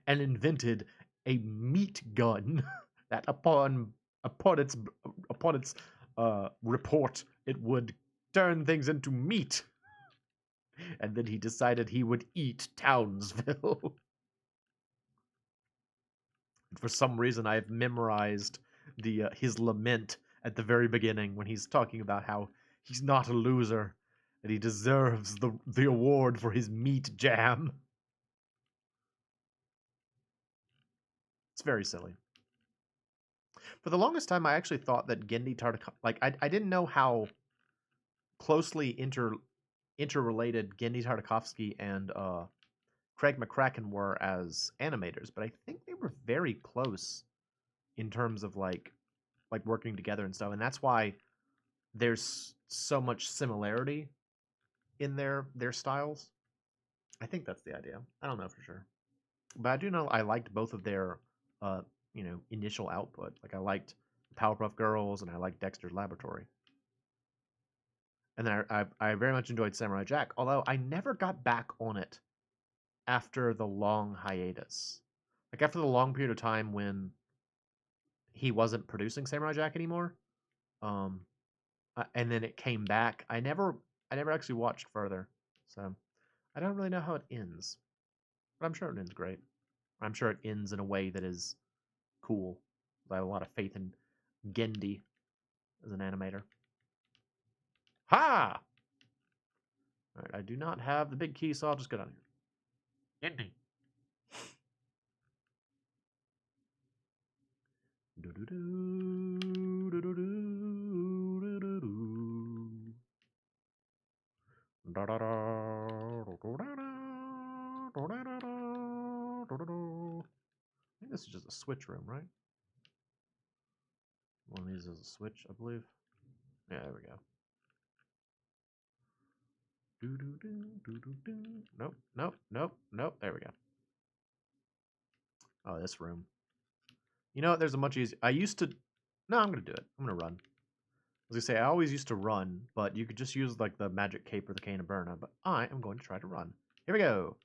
and invented a meat gun that upon its report it would turn things into meat. And then he decided he would eat Townsville. For some reason, I've memorized his lament at the very beginning when he's talking about how he's not a loser and he deserves the award for his meat jam. It's very silly. For the longest time, I actually thought that Gendy Tartakovsky, like I didn't know how closely interrelated Gendy Tartakovsky and Craig McCracken were as animators, but I think they were very close in terms of like working together and stuff, and that's why there's so much similarity in their styles. I think that's the idea. I don't know for sure, but I do know I liked both of their initial output. Like I liked Powerpuff Girls and I liked Dexter's Laboratory. And then I very much enjoyed Samurai Jack, although I never got back on it after the long hiatus. Like after the long period of time when he wasn't producing Samurai Jack anymore, um, and then it came back. I never actually watched further, so I don't really know how it ends. But I'm sure it ends great. I'm sure it ends in a way that is cool. I have a lot of faith in Gendy as an animator. Ha! Alright, I do not have the big key, so I'll just go down here. Gendy. I think this is just a switch room, right? One of these is a switch, I believe. Yeah, there we go. Nope, nope, nope, nope. There we go. Oh, this room. You know what? There's a much easier. I used to. No, I'm gonna do it. I'm gonna run. I was gonna say I always used to run, but you could just use like the magic cape or the cane of Burna. But I am going to try to run. Here we go.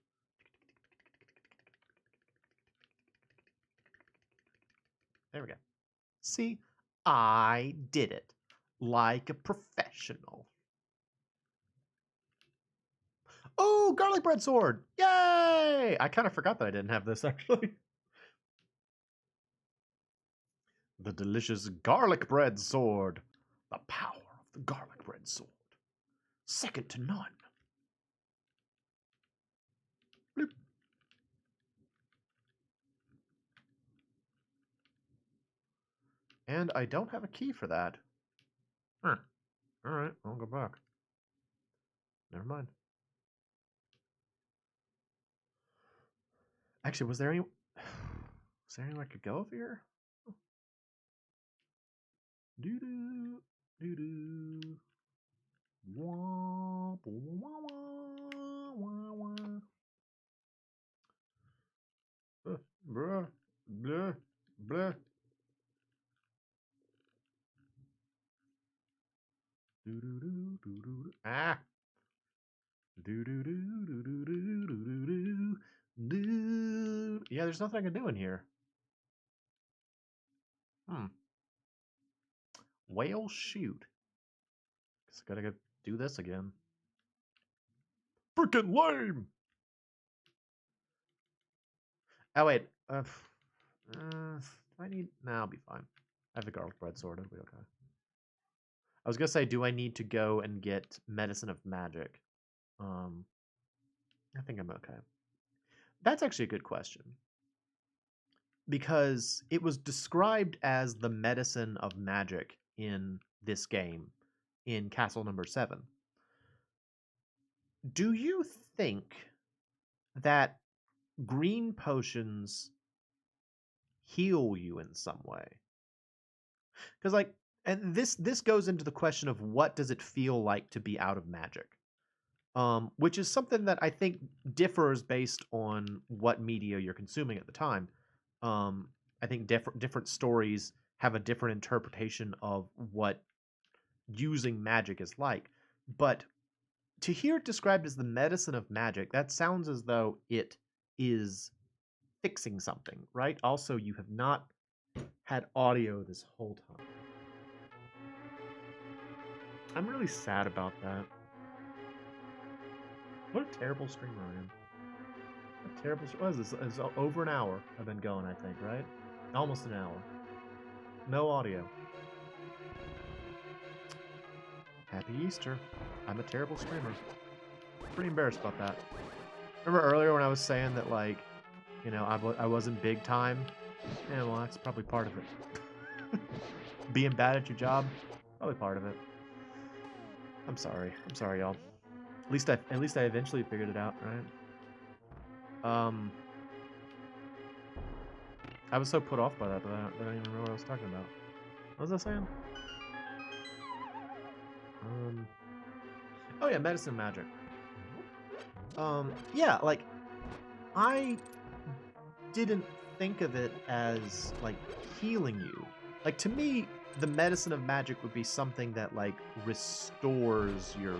There we go. See, I did it. Like a professional. Oh, garlic bread sword! Yay! I kind of forgot that I didn't have this, actually. The delicious garlic bread sword. The power of the garlic bread sword. Second to none. Bloop. And I don't have a key for that. Huh. Alright, I'll go back. Never mind. Actually, was there anywhere I could go over here? Doo-doo, doo-doo. Wah, wah, wah, wah, wah. Bruh, bleh, bleh. Doo-doo-doo, doo-doo-doo. Ah! Doo-doo-doo, doo-doo-doo, doo-doo-doo, doo. Yeah, there's nothing I can do in here. Whale shoot. Guess I gotta go do this again. Freaking lame! Oh, wait. Do I need... No, I'll be fine. I have the garlic bread sword. It'll be okay. I was gonna say, do I need to go and get Medicine of Magic? I think I'm okay. That's actually a good question. Because it was described as the Medicine of Magic in this game, in Castle number 7. Do you think that green potions heal you in some way? Because, like, and this goes into the question of what does it feel like to be out of magic? Which is something that I think differs based on what media you're consuming at the time. I think different stories have a different interpretation of what using magic is like. But to hear it described as the medicine of magic, that sounds as though it is fixing something, right? Also, you have not had audio this whole time. I'm really sad about that. What a terrible streamer I am. A terrible... What is this? It's over an hour I've been going, I think, right? Almost an hour. No audio. Happy Easter. I'm a terrible streamer. Pretty embarrassed about that. Remember earlier when I was saying that, like, you know, I wasn't big time? Yeah, well, that's probably part of it. Being bad at your job, probably part of it. I'm sorry. I'm sorry, y'all. At least I eventually figured it out, right? I was so put off by that, but I don't even remember what I was talking about. What was I saying? Oh yeah, medicine magic. Yeah, like, I didn't think of it as, like, healing you. Like, to me, the medicine of magic would be something that, like, restores your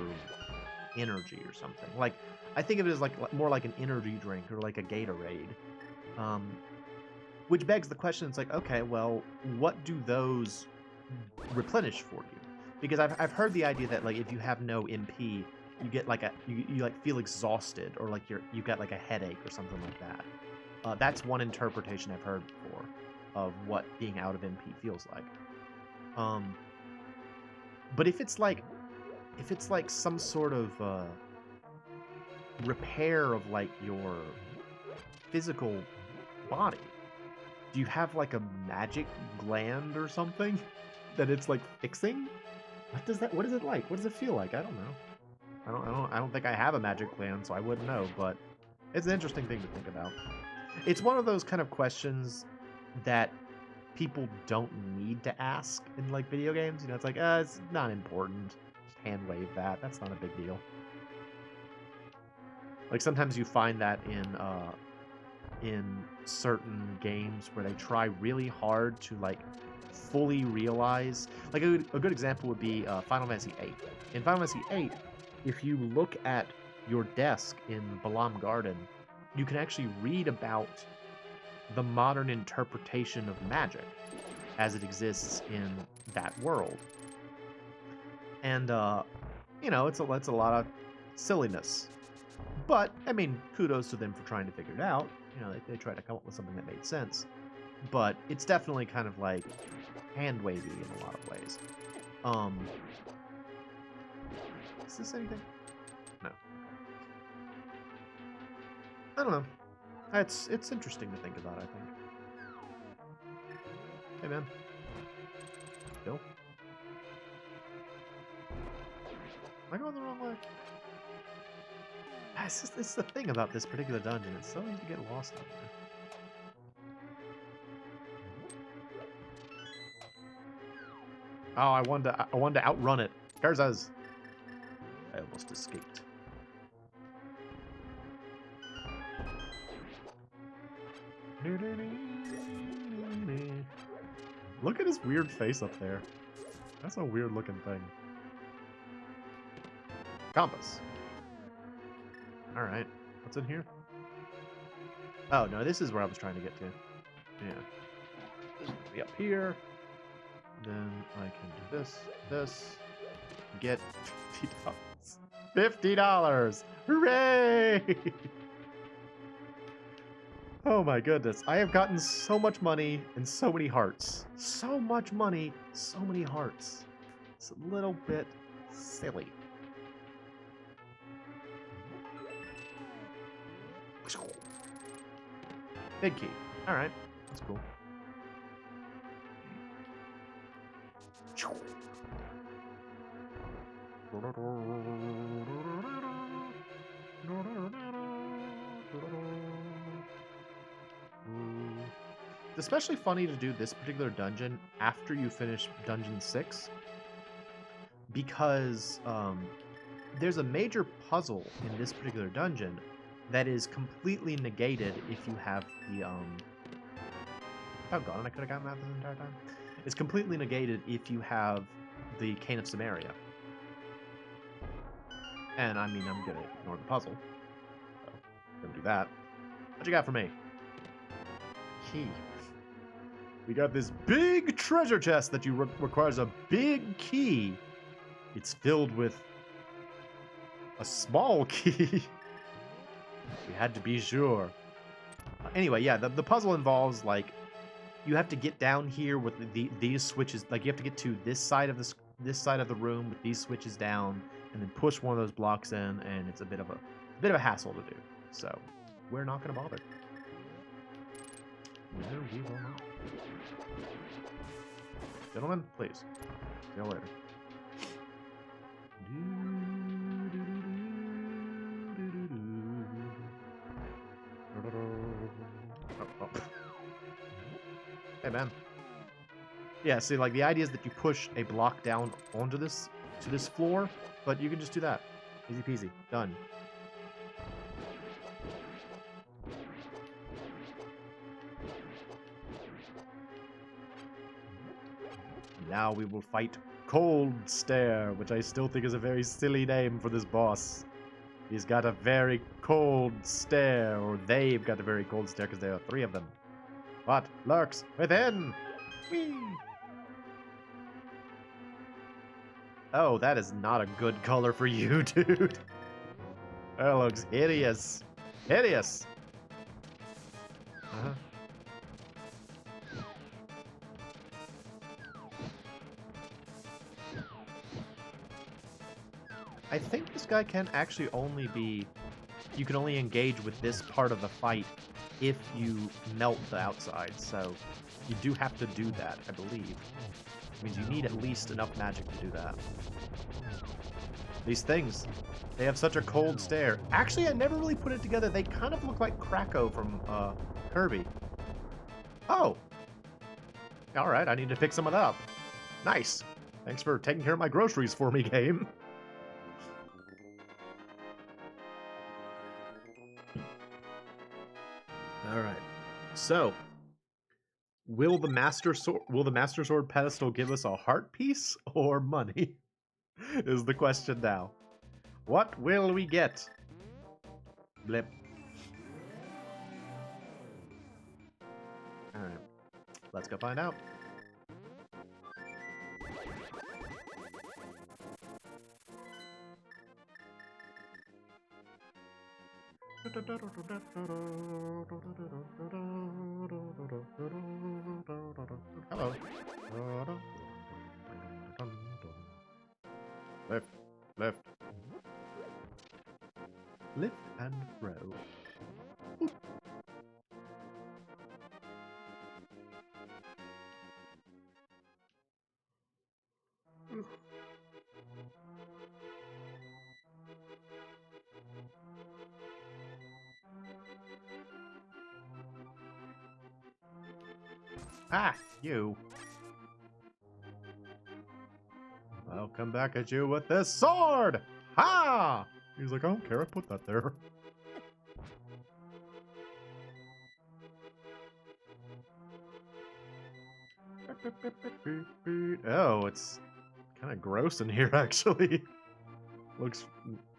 energy or something. Like, I think of it as, like, more like an energy drink or like a Gatorade. Which begs the question, it's like, okay, well, what do those replenish for you? Because I've heard the idea that, like, if you have no MP, you get like you like feel exhausted, or like you got like a headache or something like that. That's one interpretation I've heard before of what being out of MP feels like. But if it's like some sort of repair of like your physical body, do you have like a magic gland or something that it's like fixing? What is it like? What does it feel like? I don't know. I don't think I have a magic gland, so I wouldn't know, but it's an interesting thing to think about. It's one of those kind of questions that people don't need to ask in like video games. You know, it's like, it's not important. Just hand wave that. That's not a big deal. Like sometimes you find that in certain games where they try really hard to like fully realize. Like a good example would be Final Fantasy VIII. In Final Fantasy VIII, if you look at your desk in Balam Garden, you can actually read about the modern interpretation of magic. as it exists in that world. And, you know, it's a lot of silliness. But, I mean, kudos to them for trying to figure it out. You know, they tried to come up with something that made sense. But it's definitely kind of like hand-wavy in a lot of ways. Is this anything? No. I don't know. It's interesting to think about, I think. Hey, man. Bill? Am I going the wrong way? It's the thing about this particular dungeon. It's so easy to get lost out there. Oh, I wanted to outrun it. Garzaz. I almost escaped. Look at his weird face up there. That's a weird looking thing. Compass. Alright. What's in here? Oh, no, this is where I was trying to get to. Yeah. Be up here. Then I can do this. Get $50. $50! Hooray! Oh my goodness. I have gotten so much money and so many hearts. So much money, so many hearts. It's a little bit silly. Big key. Alright. That's cool. It's especially funny to do this particular dungeon after you finish Dungeon 6 because there's a major puzzle in this particular dungeon that is completely negated if you have the oh god, I could have gotten that this entire time. It's completely negated if you have the Cane of Samaria. And I mean, I'm gonna ignore the puzzle. So, gonna do that. What you got for me? Key. We got this big treasure chest that requires a big key. It's filled with a small key. We had to be sure. Anyway, yeah, the puzzle involves, like, you have to get down here with these switches. Like, you have to get to this side of the room with these switches down, and then push one of those blocks in, and it's a bit of a hassle to do. So, we're not going to bother. No, we will not. Gentlemen, please. See you later. Oh. Hey, man. Yeah, see, like, the idea is that you push a block down onto this floor, but you can just do that. Easy peasy. Done. Now we will fight Cold Stare, which I still think is a very silly name for this boss. He's got a very cold stare, or they've got a very cold stare because there are 3 of them. What lurks within? Whee! Oh, that is not a good color for you, dude. That looks hideous. Hideous! Uh-huh. I think this guy can actually only be... You can only engage with this part of the fight if you melt the outside, so you do have to do that, I believe. It means you need at least enough magic to do that. These things, they have such a cold stare. Actually, I never really put it together. They kind of look like Krakow from Kirby. Oh! Alright, I need to pick some of that up. Nice. Thanks for taking care of my groceries for me, game. Alright. So, will the Master Sword pedestal give us a heart piece or money? Is the question now. What will we get? Blip. Alright. Let's go find out. Hello. Left, left. Lift and throw. Oop. Ah, you. I'll come back at you with this sword! Ha! He's like, I don't care, I put that there. Oh, it's kind of gross in here, actually. Looks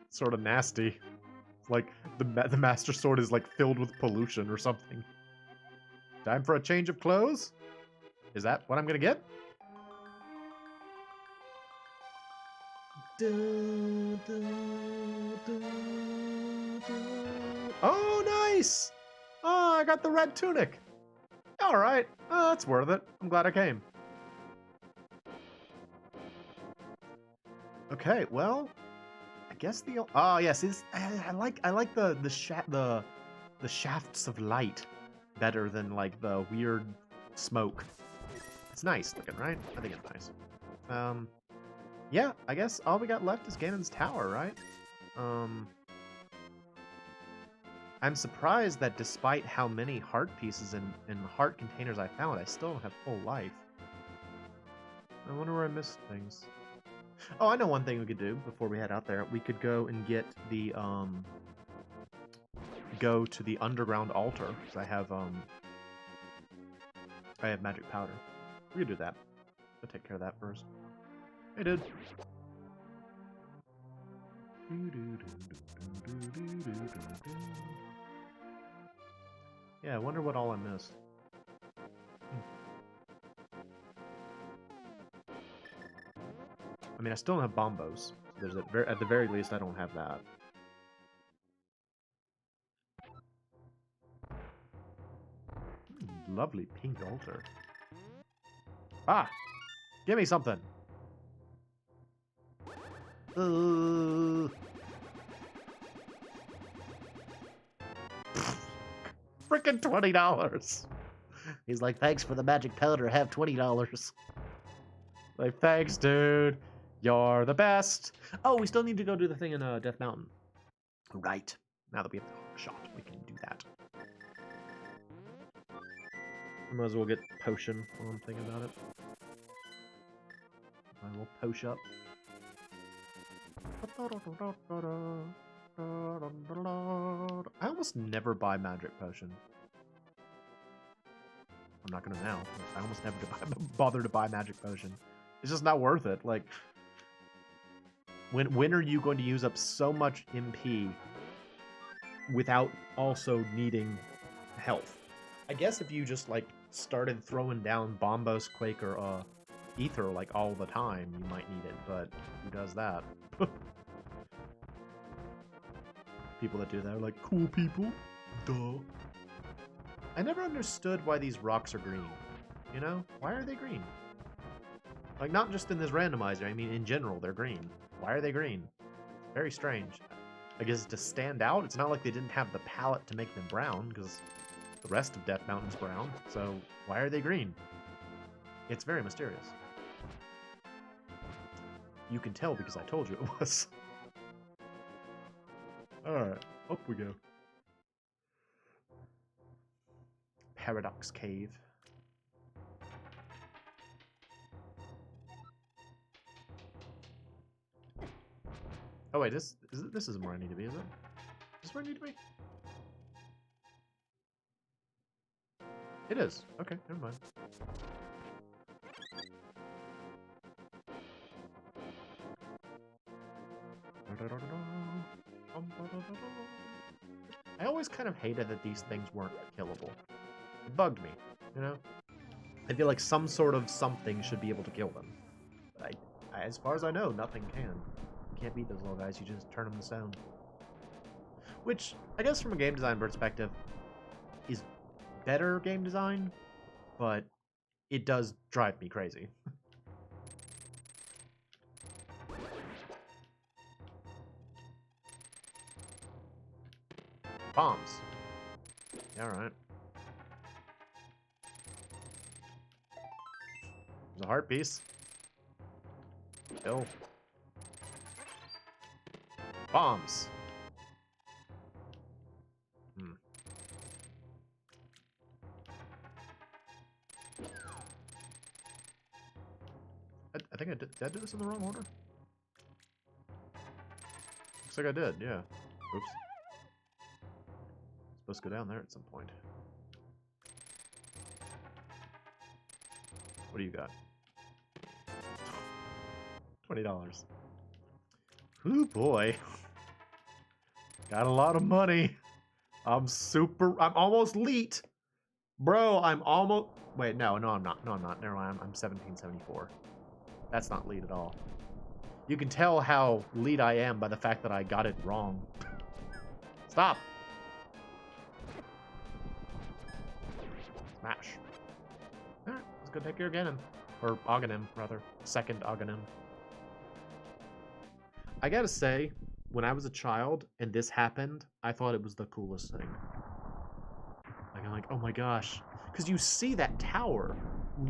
sort of nasty. Like, the Master Sword is, like, filled with pollution or something. Time for a change of clothes? Is that what I'm gonna get? Oh, nice! Oh, I got the red tunic. Alright, that's worth it. I'm glad I came. Okay, well, I guess the... Oh, yes, I like the shafts of light better than, like, the weird smoke. It's nice looking, right? I think it's nice. Yeah, I guess all we got left is Ganon's Tower, right? I'm surprised that despite how many heart pieces and heart containers I found, I still don't have full life. I wonder where I missed things. Oh, I know one thing we could do before we head out there. We could go and get the, go to the underground altar, because I have magic powder. We could do that. I'll take care of that first. Hey, dude. Yeah, I wonder what all I missed. I mean, I still don't have bombos. There's at the very least, I don't have that. Lovely pink altar. Ah! Give me something! Frickin' $20! He's like, thanks for the magic powder, have $20. Like, thanks, dude. You're the best. Oh, we still need to go do the thing in Death Mountain. Right. Now that we have the hook shot, we can do that. Might as well get potion while I'm thinking about it. I will posh up. I almost never buy magic potion. I'm not gonna now. I almost never bother to buy magic potion. It's just not worth it. Like, when are you going to use up so much MP without also needing health? I guess if you just like started throwing down Bombos, Quake, or Ether like all the time, you might need it. But who does that? People that do that are like cool people. Duh. I never understood why these rocks are green. You know? Why are they green? Like, not just in this randomizer, I mean in general, they're green. Why are they green? Very strange. I guess to stand out, it's not like they didn't have the palette to make them brown, because the rest of Death Mountain's brown, so why are they green? It's very mysterious. You can tell because I told you it was. Alright, up we go. Paradox Cave. Oh wait, this isn't where I need to be, is it? Is this where I need to be? It is. Okay, never mind. I always kind of hated that these things weren't killable. It bugged me, you know? I feel like some sort of something should be able to kill them. But as far as I know, nothing can. You can't beat those little guys, you just turn them to stone. Which, I guess from a game design perspective, is better game design, but it does drive me crazy. Bombs. Yeah, alright. There's a heart piece. Kill. Bombs. I think did I do this in the wrong order? Looks like I did, yeah. Oops. Supposed to go down there at some point. What do you got? $20. Ooh boy. Got a lot of money. I'm almost leet. Bro, I'm almost... Wait, no, I'm not. No, I'm not. Never mind. I'm 1774. That's not leet at all. You can tell how leet I am by the fact that I got it wrong. Stop. Smash. Alright, let's go take care of Ganon. Or Aghanim, rather. Second Aghanim. I gotta say, when I was a child and this happened, I thought it was the coolest thing. Like, I'm like, oh my gosh. Because you see that tower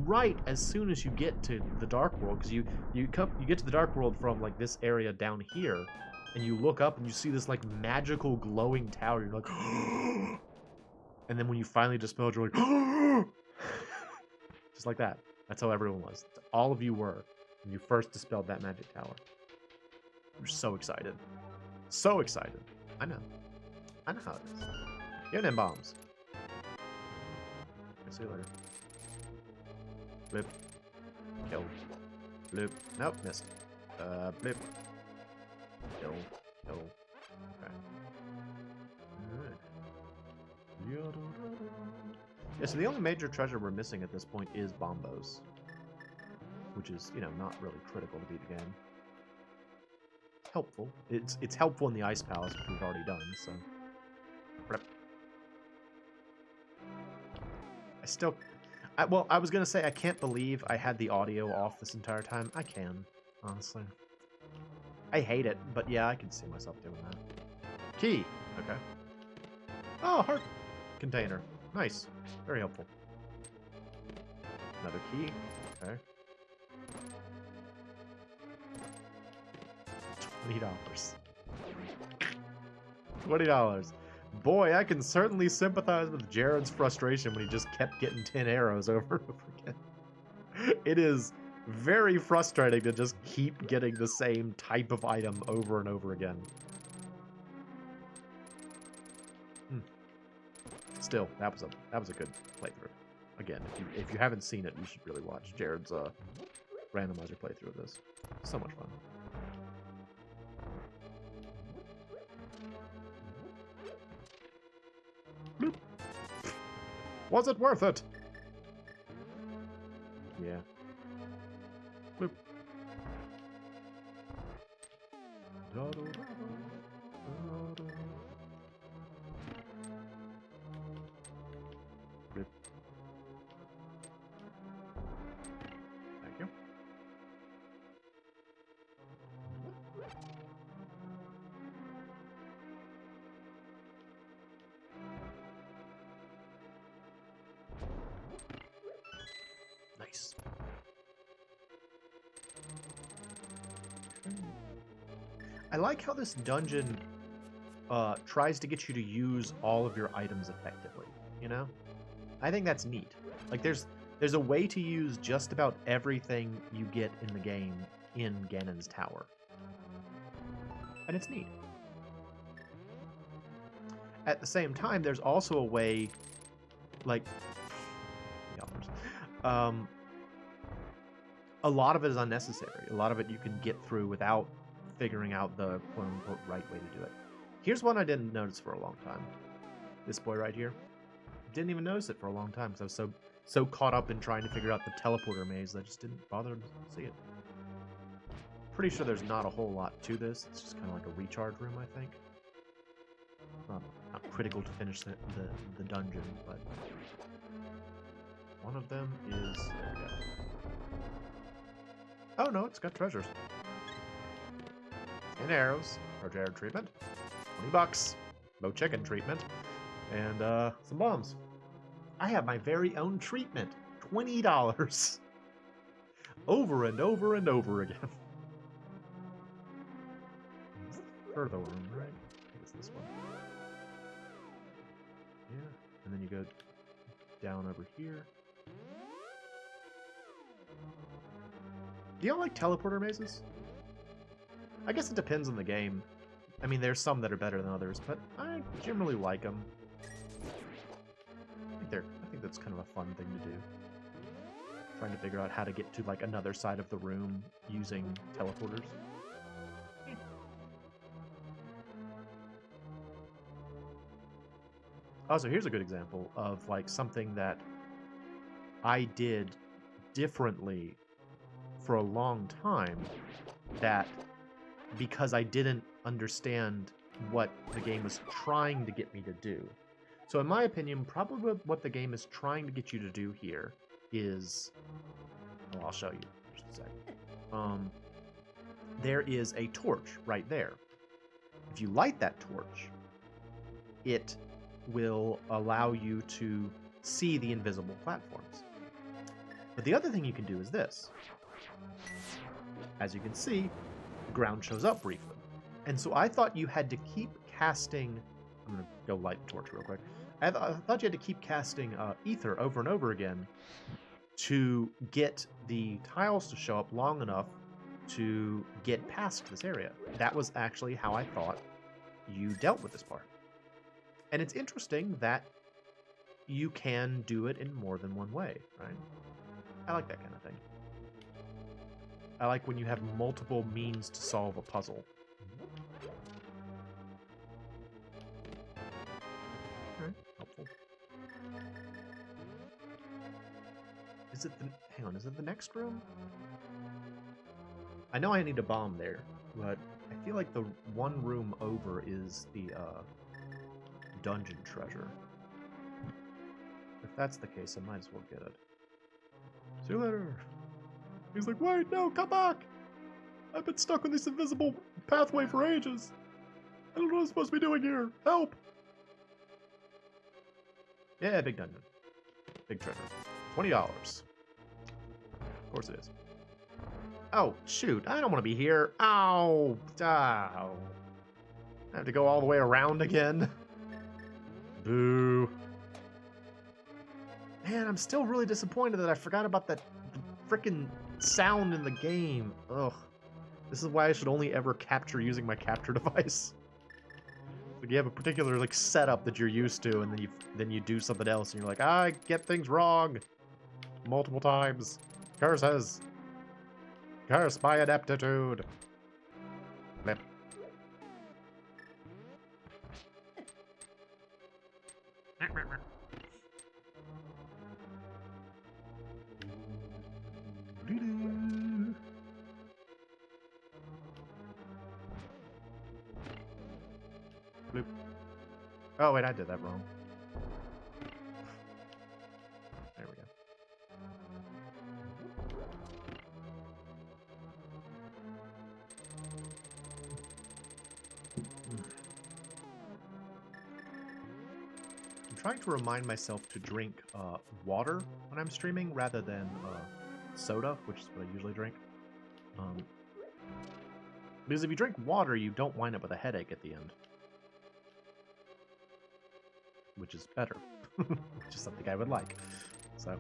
right as soon as you get to the Dark World. Because you get to the Dark World from, like, this area down here. And you look up and you see this, like, magical glowing tower. You're like, and then when you finally dispelled, you're like, just like that. That's how everyone was. All of you were when you first dispelled that magic tower. You're so excited. So excited. I know. I know how it is. Give them bombs. I'll see you later. Blip. Kill. Blip. Nope, missed. Blip. Kill. Kill. Okay. Alright. Yeah, so the only major treasure we're missing at this point is Bombos. Which is, you know, not really critical to beat the game. Helpful. It's helpful in the Ice Palace, which we've already done, so... Well, I was gonna say, I can't believe I had the audio off this entire time. I can, honestly. I hate it, but yeah, I can see myself doing that. Key! Okay. Oh, heart container. Nice. Very helpful. Another key. Okay. $20. $20. Boy, I can certainly sympathize with Jared's frustration when he just kept getting 10 arrows over and over again. It is very frustrating to just keep getting the same type of item over and over again. Still, that was a good playthrough. Again, if you haven't seen it, you should really watch Jared's randomizer playthrough of this. So much fun. Bloop. Was it worth it? Yeah. Bloop. Bloop. Thank you. Nice. I like how this dungeon tries to get you to use all of your items effectively, you know? I think that's neat. Like, there's a way to use just about everything you get in the game in Ganon's Tower. And it's neat. At the same time, there's also a way, like... a lot of it is unnecessary. A lot of it you can get through without figuring out the quote-unquote right way to do it. Here's one I didn't notice for a long time. This boy right here. Didn't even notice it for a long time because I was so caught up in trying to figure out the teleporter maze that I just didn't bother to see it. Pretty sure there's not a whole lot to this. It's just kind of like a recharge room, I think. not critical to finish the dungeon, but one of them is... There we go. Oh no, it's got treasures. And arrows. Arrow treatment. $20. MoeChicken treatment. And some bombs. I have my very own treatment. $20. Over and over and over again. Further room, right? I think it's this one. Yeah. And then you go down over here. Do y'all like teleporter mazes? I guess it depends on the game. I mean, there's some that are better than others, but I generally like them. I think that's kind of a fun thing to do. Trying to figure out how to get to like another side of the room using teleporters. Also, here's a good example of like something that I did differently for a long time, that because I didn't understand what the game was trying to get me to do. So in my opinion, probably what the game is trying to get you to do here is... Well, I'll show you just a second. There is a torch right there. If you light that torch, it will allow you to see the invisible platforms. But the other thing you can do is this. As you can see, the ground shows up briefly. And so I thought you had to keep casting... I'm going to go light the torch real quick. I thought you had to keep casting ether over and over again to get the tiles to show up long enough to get past this area. That was actually how I thought you dealt with this part. And it's interesting that you can do it in more than one way, right? I like that kind of thing. I like when you have multiple means to solve a puzzle. Alright, helpful. Is it the... Hang on, is it the next room? I know I need a bomb there, but I feel like the one room over is the, dungeon treasure. If that's the case, I might as well get it. See you later. He's like, wait, no, come back! I've been stuck on this invisible pathway for ages. I don't know what I'm supposed to be doing here. Help! Yeah, big dungeon. Big treasure. $20. Of course it is. Oh, shoot. I don't want to be here. Ow! Ow. I have to go all the way around again. Boo. Man, I'm still really disappointed that I forgot about that frickin' sound in the game. Ugh. This is why I should only ever capture using my capture device. Like you have a particular like setup that you're used to, and then you do something else, and you're like, I get things wrong multiple times. Curses. Curse my ineptitude. Flip. Bloop. Oh wait, I did that wrong. There we go. I'm trying to remind myself to drink water when I'm streaming rather than soda, which is what I usually drink. Because if you drink water, you don't wind up with a headache at the end. Which is better. Which is something I would like. So,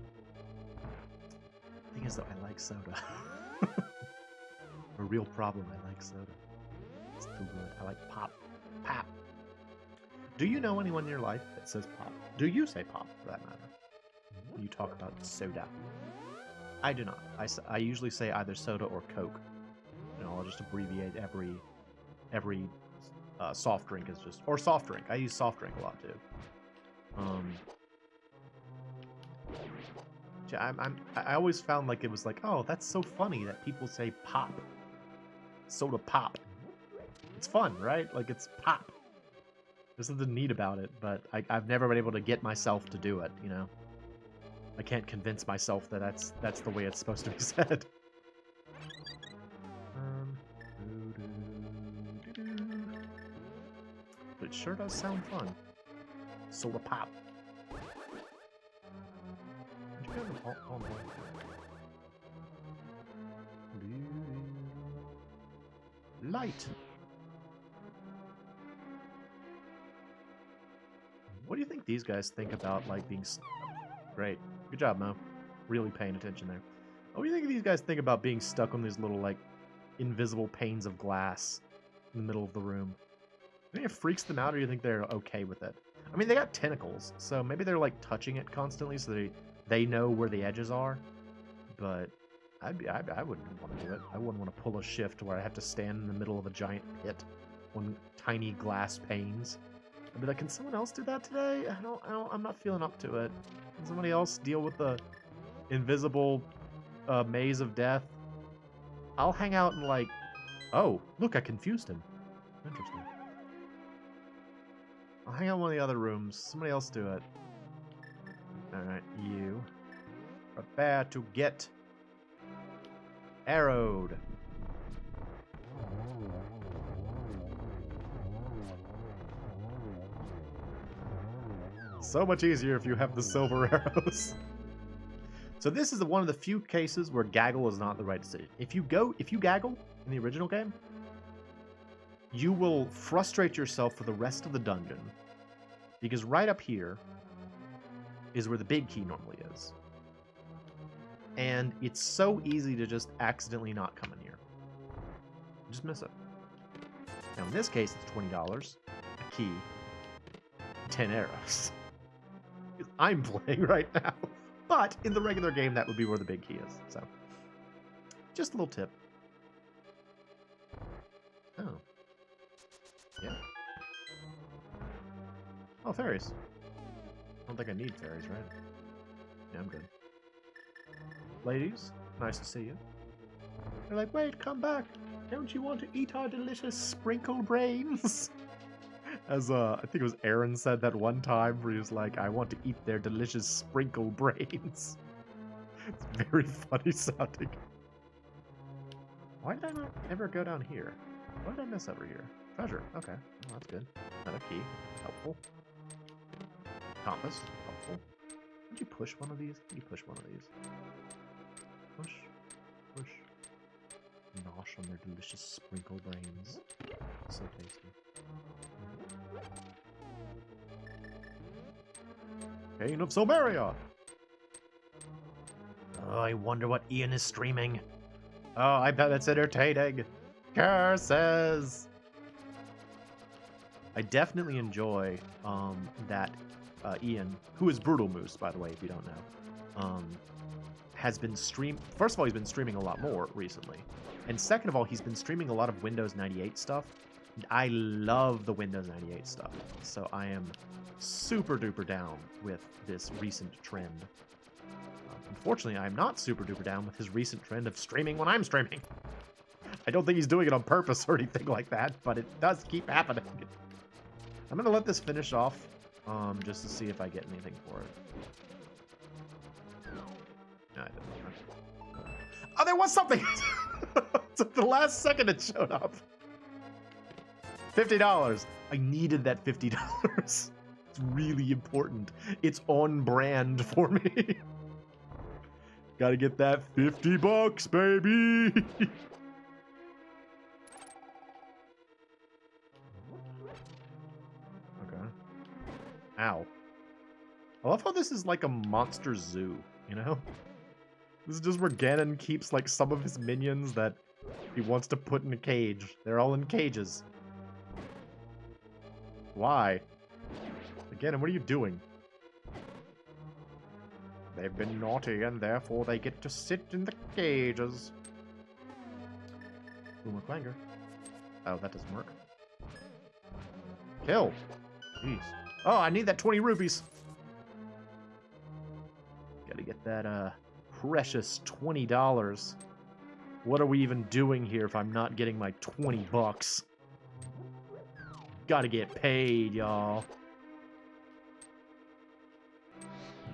the thing is though, I like soda. A real problem, I like soda. It's too good. I like pop. Pop. Do you know anyone in your life that says pop? Do you say pop, for that matter? When you talk about soda. I do not. I usually say either soda or Coke. You know, I'll just abbreviate every soft drink is just... Or soft drink. I use soft drink a lot, too. I always found like it was like, oh, that's so funny that people say pop. Soda pop. It's fun, right? Like, it's pop. There's something neat about it, but I've never been able to get myself to do it, you know? I can't convince myself that that's the way it's supposed to be said. But it sure does sound fun. Soda pop. Light. What do you think these guys think about, like, being... Great. Good job, Mo. Really paying attention there. What do you think these guys think about being stuck on these little, like, invisible panes of glass in the middle of the room? Do you think it freaks them out, or do you think they're okay with it? I mean, they got tentacles, so maybe they're, like, touching it constantly so they know where the edges are. But I wouldn't want to do it. I wouldn't want to pull a shift where I have to stand in the middle of a giant pit on tiny glass panes. I'd be like, can someone else do that today? I'm not feeling up to it. Can somebody else deal with the invisible maze of death? I'll hang out and, like... Oh, look, I confused him. Interesting. I'll hang out in one of the other rooms. Somebody else do it. Alright, you. Prepare to get arrowed. So much easier if you have the silver arrows. So this is one of the few cases where gaggle is not the right decision. If you gaggle in the original game, you will frustrate yourself for the rest of the dungeon, because right up here is where the big key normally is. And it's so easy to just accidentally not come in here. Just miss it. Now in this case, it's $20, a key, 10 arrows. I'm playing right now. But in the regular game, that would be where the big key is. So, just a little tip. Oh. Yeah. Oh, fairies. I don't think I need fairies, right? Yeah, I'm good. Ladies, nice to see you. They're like, wait, come back. Don't you want to eat our delicious sprinkled brains? As I think it was Aaron said that one time where he was like, I want to eat their delicious sprinkled brains. It's very funny sounding. Why did I not ever go down here? What did I miss over here? Treasure. Okay. Oh, that's good. Another key. Helpful. Compass. Helpful. Did you push one of these? Did you push one of these? Push. Push. Nosh on their delicious sprinkled brains. So tasty. Cane of Silmeria! Oh, I wonder what Ian is streaming. Oh, I bet it's entertaining. Curses! I definitely enjoy that Ian, who is Brutal Moose, by the way, if you don't know, has been First of all, he's been streaming a lot more recently. And second of all, he's been streaming a lot of Windows 98 stuff. I love the Windows 98 stuff, so I am super duper down with this recent trend. Unfortunately, I'm not super duper down with his recent trend of streaming when I'm streaming. I don't think he's doing it on purpose or anything like that, but it does keep happening. I'm going to let this finish off, just to see if I get anything for it. No, I didn't. Oh, there was something! It's at the last second it showed up. $50. I needed that $50. It's really important. It's on brand for me. Gotta get that $50, baby. Okay. Ow. I love how this is like a monster zoo, you know? This is just where Ganon keeps like some of his minions that he wants to put in a cage. They're all in cages. Why? Ganon, what are you doing? They've been naughty and therefore they get to sit in the cages. Boomer Clanger. Oh, that doesn't work. Kill. Jeez. Oh, I need that 20 rupees. Gotta get that precious $20. What are we even doing here if I'm not getting my $20? Gotta get paid, y'all.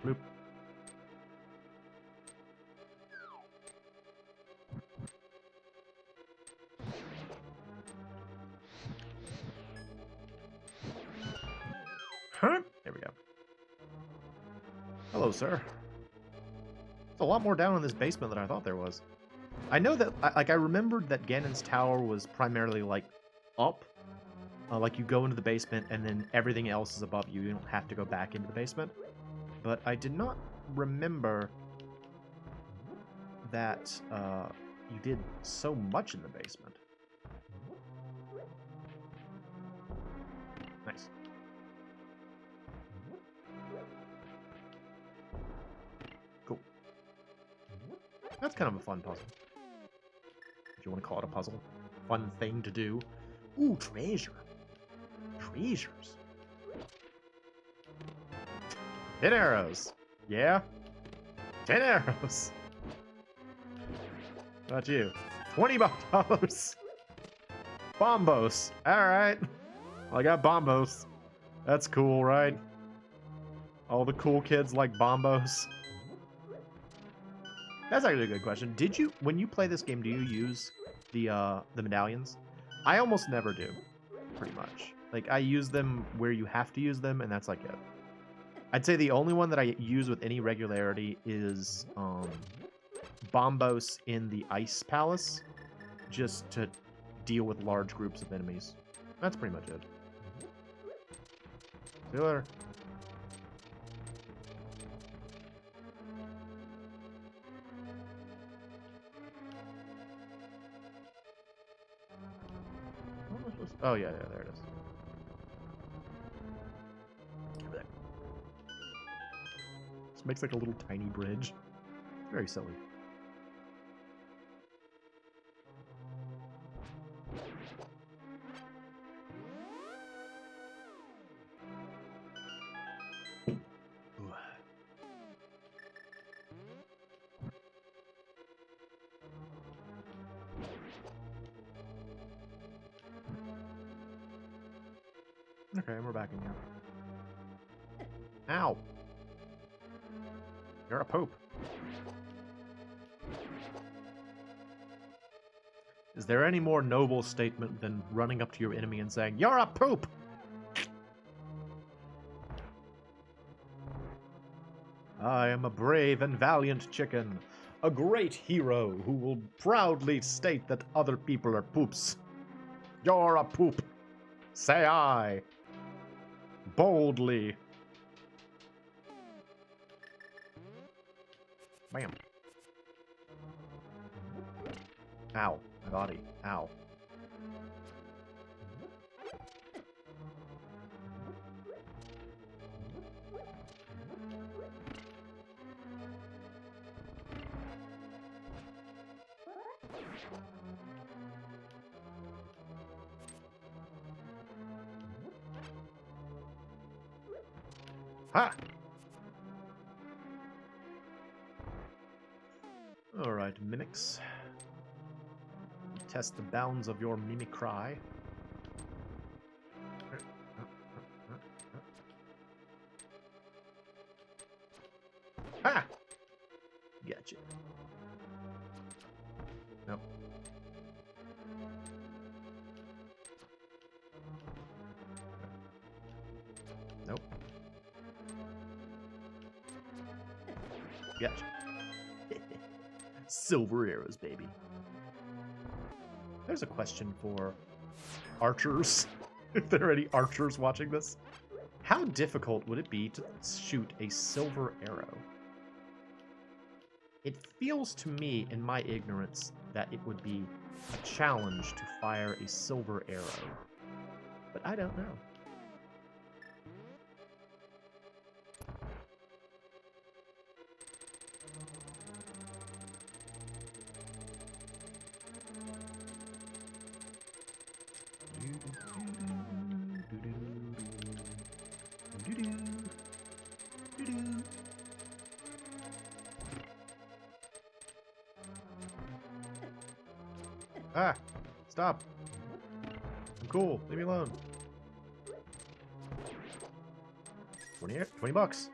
Bloop. Huh? There we go. Hello, sir. There's a lot more down in this basement than I thought there was. I know that, like, I remembered that Ganon's tower was primarily, like, up. Like, you go into the basement, and then everything else is above you. You don't have to go back into the basement. But I did not remember that you did so much in the basement. Nice. Cool. That's kind of a fun puzzle. If you want to call it a puzzle. Fun thing to do. Ooh, treasure. Treasures. 10 arrows. Yeah? 10 arrows. What about you? $20. Bombos. Alright. Well, I got bombos. That's cool, right? All the cool kids like bombos. That's actually a good question. Did you, when you play this game, do you use the medallions? I almost never do, pretty much. Like, I use them where you have to use them, and that's like it. I'd say the only one that I use with any regularity is Bombos in the Ice Palace, just to deal with large groups of enemies. That's pretty much it. See you later. Oh, yeah, there it is. Over there. This makes like a little tiny bridge. It's very silly. Okay, we're back in here. Ow! You're a poop. Is there any more noble statement than running up to your enemy and saying, "You're a poop"? I am a brave and valiant chicken, a great hero who will proudly state that other people are poops. You're a poop. Say I. Boldly. Bam. Ow. My body. Ow. Ha! Alright, mimics. Test the bounds of your mimicry. Ha! Gotcha. Nope. Nope. Gotcha. Silver arrows, baby. There's a question for archers. If there are any archers watching this. How difficult would it be to shoot a silver arrow? It feels to me, in my ignorance, that it would be a challenge to fire a silver arrow. But I don't know. Ah! Stop! I'm cool. Leave me alone. 20 bucks.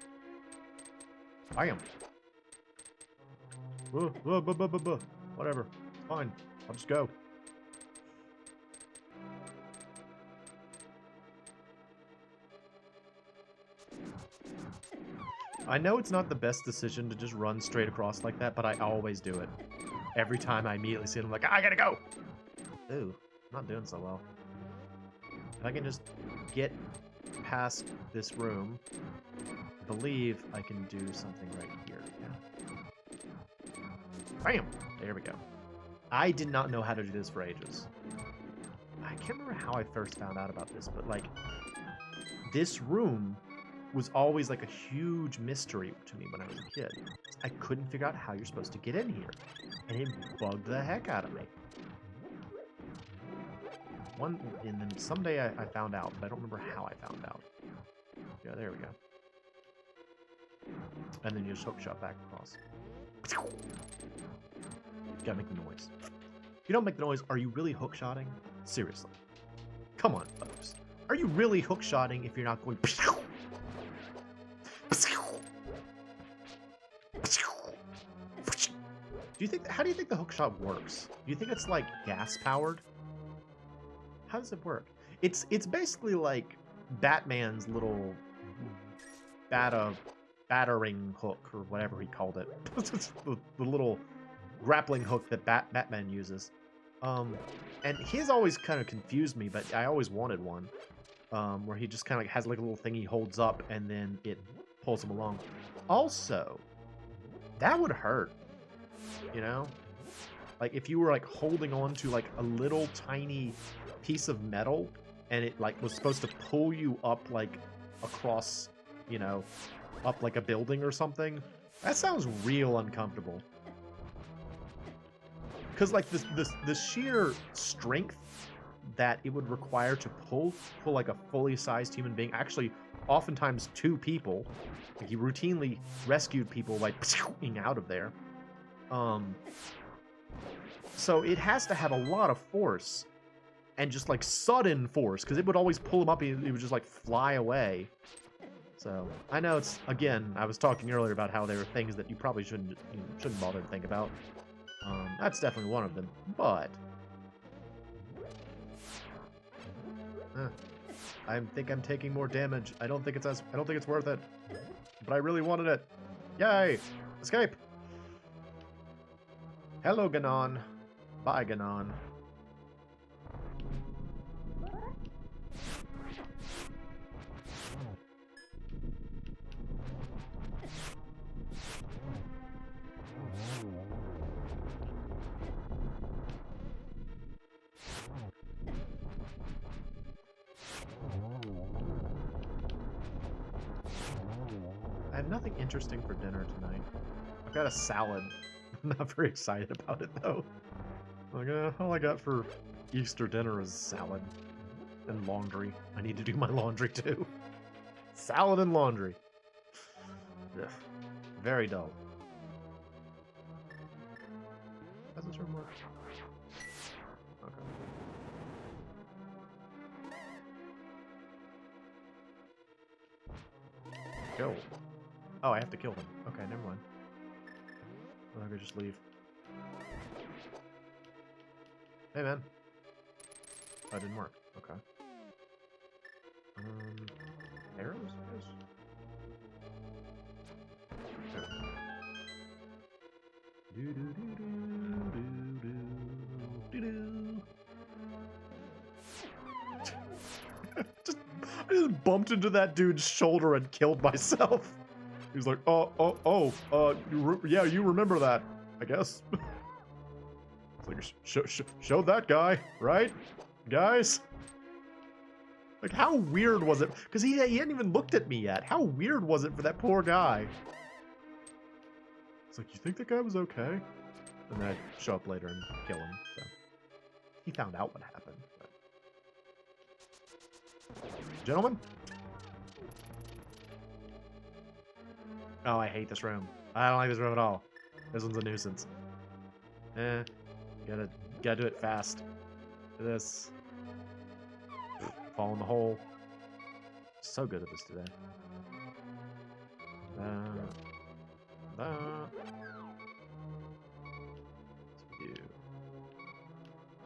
Bam. Whatever. Fine. I'll just go. I know it's not the best decision to just run straight across like that, but I always do it. Every time I immediately see it, I'm like, I gotta go! Ooh, not doing so well. If I can just get past this room, I believe I can do something right here. Yeah. Bam! There we go. I did not know how to do this for ages. I can't remember how I first found out about this, but like, this room was always like a huge mystery to me when I was a kid. I couldn't figure out how you're supposed to get in here, and it bugged the heck out of me. And then someday I found out, but I don't remember how I found out. Yeah, there we go. And then you just hookshot back across. Gotta make the noise. If you don't make the noise, are you really hookshotting? Seriously. Come on, folks. Are you really hookshotting if you're not going... How do you think the hookshot works? Do you think it's like gas powered? How does it work? It's basically like Batman's little battering hook or whatever he called it. the little grappling hook that Batman uses. And his always kind of confused me, but I always wanted one. Where he just kind of like has like a little thing he holds up and then it pulls him along. Also, that would hurt. You know? Like if you were like holding on to like a little tiny piece of metal and it like was supposed to pull you up like across, you know, up like a building or something. That sounds real uncomfortable. Cause like the sheer strength that it would require to pull like a fully sized human being, actually oftentimes two people. Like he routinely rescued people like out of there. So it has to have a lot of force and just like sudden force, because it would always pull him up and he would just like fly away. So I know it's, again, I was talking earlier about how there are things that you probably shouldn't bother to think about. That's definitely one of them, but I think I'm taking more damage. I don't think it's worth it, but I really wanted it. Yay! Escape! Hello, Ganon. Bye, Ganon. I have nothing interesting for dinner tonight. I've got a salad. I'm not very excited about it, though. Like, all I got for Easter dinner is salad and laundry. I need to do my laundry, too. Salad and laundry. Ugh. Very dull. How's this room work? Okay. Go. Oh, I have to kill them. Okay, never mind. I could just leave. Hey, man. Oh, it didn't work. Okay. Arrows, I guess? There. I just bumped into that dude's shoulder and killed myself. He's like, yeah, you remember that, I guess. It's like, show that guy, right, guys? Like, how weird was it? Because he hadn't even looked at me yet. How weird was it for that poor guy? It's like, you think that guy was okay? And then I show up later and kill him. So he found out what happened. But... Gentlemen? Oh, I hate this room. I don't like this room at all. This one's a nuisance. Gotta do it fast. Do this. Fall in the hole. So good at this today.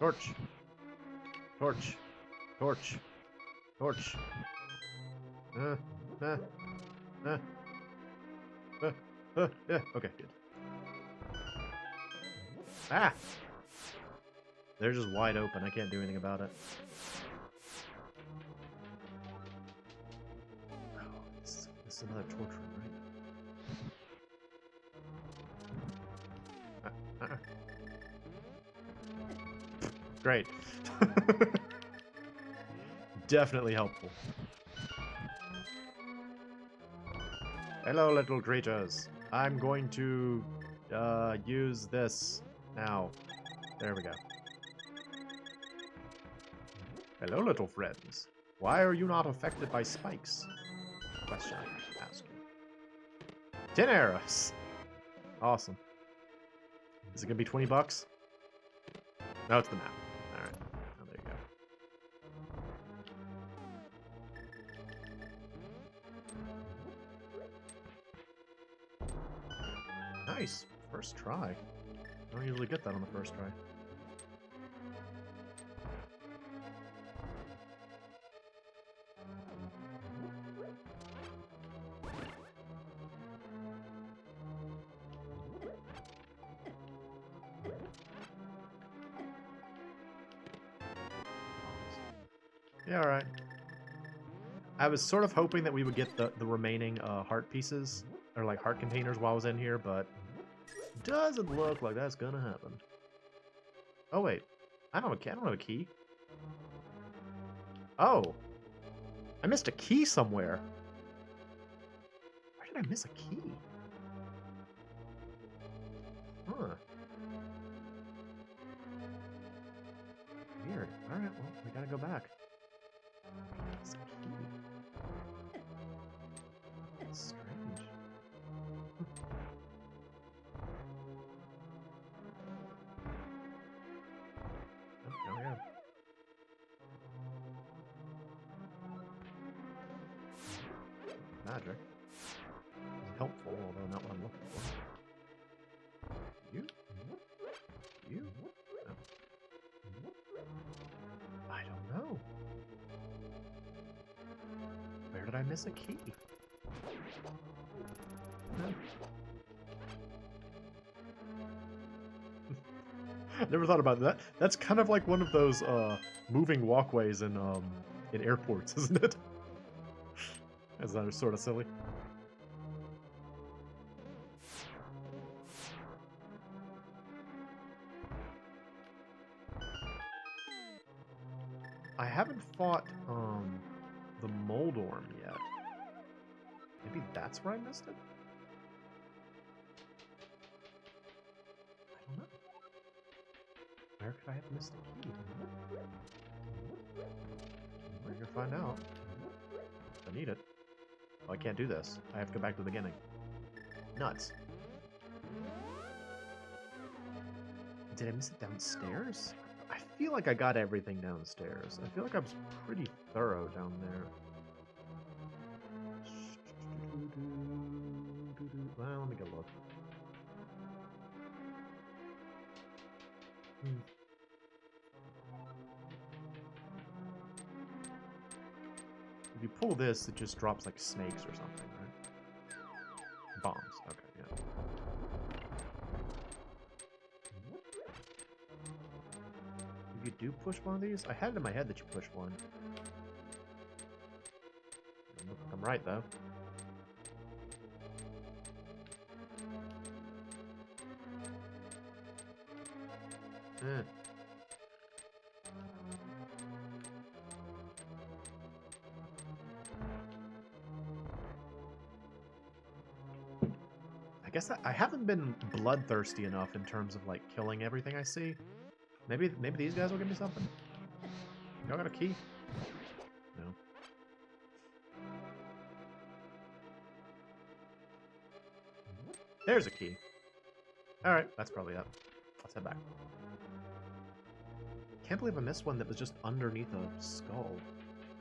Torch. Torch. Torch. Torch. Uh, uh, uh, yeah, okay, good. Ah! They're just wide open. I can't do anything about it. Oh, this is another torch room, right? Great. Definitely helpful. Hello, little creatures. I'm going to use this now. There we go. Hello, little friends. Why are you not affected by spikes? Question I should ask you. 10 arrows. Awesome. Is it gonna be 20 bucks? No, it's the map. Alright. Oh, there you go. Nice. First try. I don't usually get that on the first try. Yeah, alright. I was sort of hoping that we would get the remaining heart pieces, or like heart containers while I was in here, but doesn't look like that's gonna happen. Oh wait, I don't have a key. Oh, I missed a key somewhere. Where did I miss a key? Huh. Weird. All right, well, we gotta go back. It's a key. That's strange. Oh, yeah. Magic. Helpful, although not what I'm looking for. You? You? No. I don't know. Where did I miss a key? No. Never thought about that. That's kind of like one of those moving walkways in airports, isn't it? Is that sort of silly? I haven't fought the Moldorm yet. Maybe that's where I missed it? I don't know. Where could I have missed a key? We're gonna find out. I need it. Oh, I can't do this. I have to go back to the beginning. Nuts. Did I miss it downstairs? I feel like I got everything downstairs. I feel like I was pretty thorough down there. Well, let me get a look. If you pull this, it just drops like snakes or something, right? Bombs. Okay, yeah. If you do push one of these, I had it in my head that you push one. I'm right though. I guess I haven't been bloodthirsty enough in terms of like killing everything I see. Maybe these guys will give me something. Y'all got a key? No. There's a key. Alright, that's probably it. Let's head back. Can't believe I missed one that was just underneath a skull.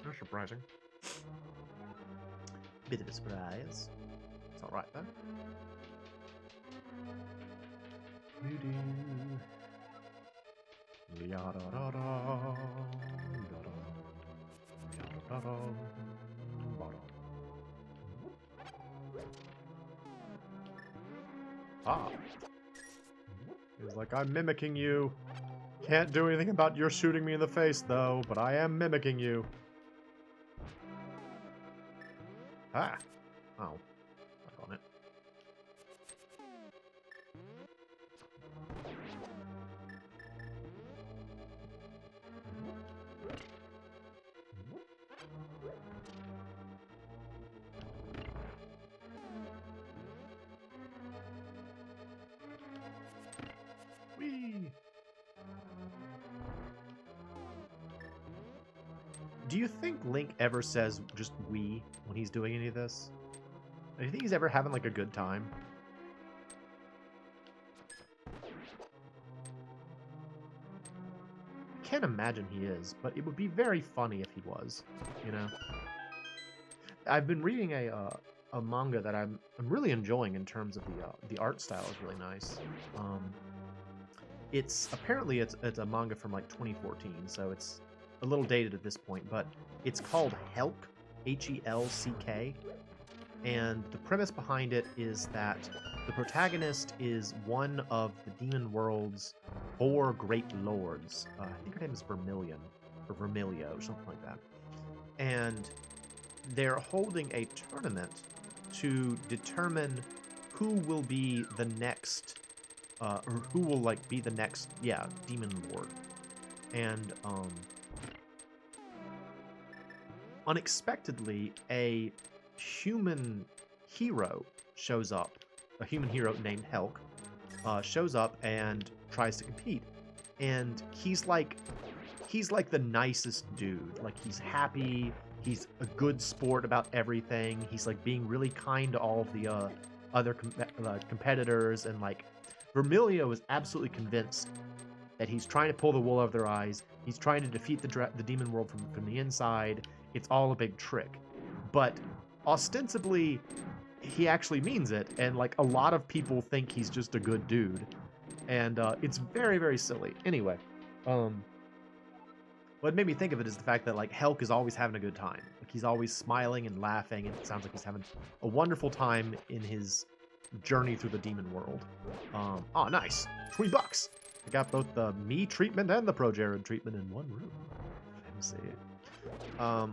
Not surprising. Bit of a surprise. It's alright though. Ah. He's like, I'm mimicking you. Can't do anything about your shooting me in the face, though, but I am mimicking you. Ah. Oh. Back on it. Whee! Do you think Link ever says just "we" when he's doing any of this? Do you think he's ever having, like, a good time? I can't imagine he is, but it would be very funny if he was, you know? I've been reading a manga that I'm really enjoying in terms of the art style is really nice. It's apparently it's a manga from like 2014, so it's a little dated at this point, but it's called Helck, Helck, and the premise behind it is that the protagonist is one of the demon world's 4 great lords. I think her name is Vermilion, or Vermilio, or something like that. And they're holding a tournament to determine who will be the next, or who will, like, be the next, demon lord. And, unexpectedly, a human hero shows up. A human hero named Helck shows up and tries to compete. And he's like the nicest dude. Like, he's happy. He's a good sport about everything. He's like being really kind to all of the other competitors. And like, Vermilio is absolutely convinced that he's trying to pull the wool over their eyes. He's trying to defeat the demon world from the inside. It's all a big trick. But ostensibly, he actually means it. And like, a lot of people think he's just a good dude. And it's very, very silly. Anyway, what made me think of it is the fact that like Helck is always having a good time. Like, he's always smiling and laughing, and it sounds like he's having a wonderful time in his journey through the demon world. Oh, nice. $20. I got both the me treatment and the Pro Jared treatment in one room. Fancy. I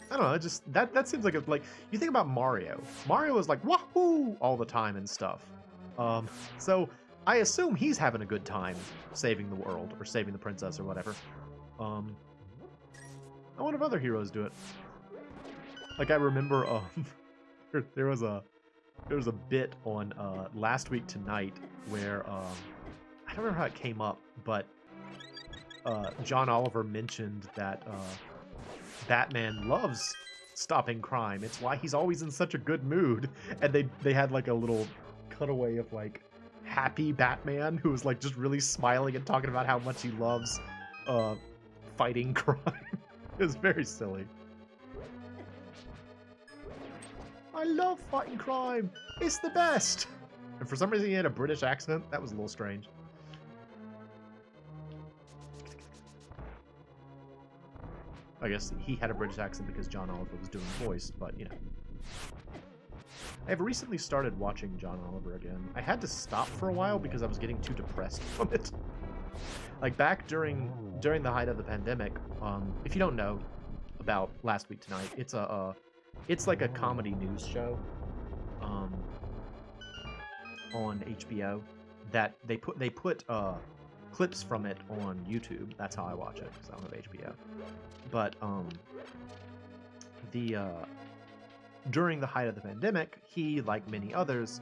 don't know. It just that seems like you think about Mario. Mario is like wahoo all the time and stuff. So I assume he's having a good time saving the world or saving the princess or whatever. I wonder if other heroes do it. Like, I remember there was a bit on Last Week Tonight where I don't remember how it came up, but John Oliver mentioned that Batman loves stopping crime. It's why he's always in such a good mood. And they had like a little cutaway of like happy Batman who was like just really smiling and talking about how much he loves fighting crime. It was very silly. I love fighting crime. It's the best. And for some reason he had a British accent. That was a little strange. I guess he had a British accent because John Oliver was doing the voice, but, you know. I have recently started watching John Oliver again. I had to stop for a while because I was getting too depressed from it. Like, back during the height of the pandemic, if you don't know about Last Week Tonight, it's like a comedy news show on HBO that they put clips from it on YouTube. That's how I watch it, because I don't have HBO. But during the height of the pandemic, he, like many others,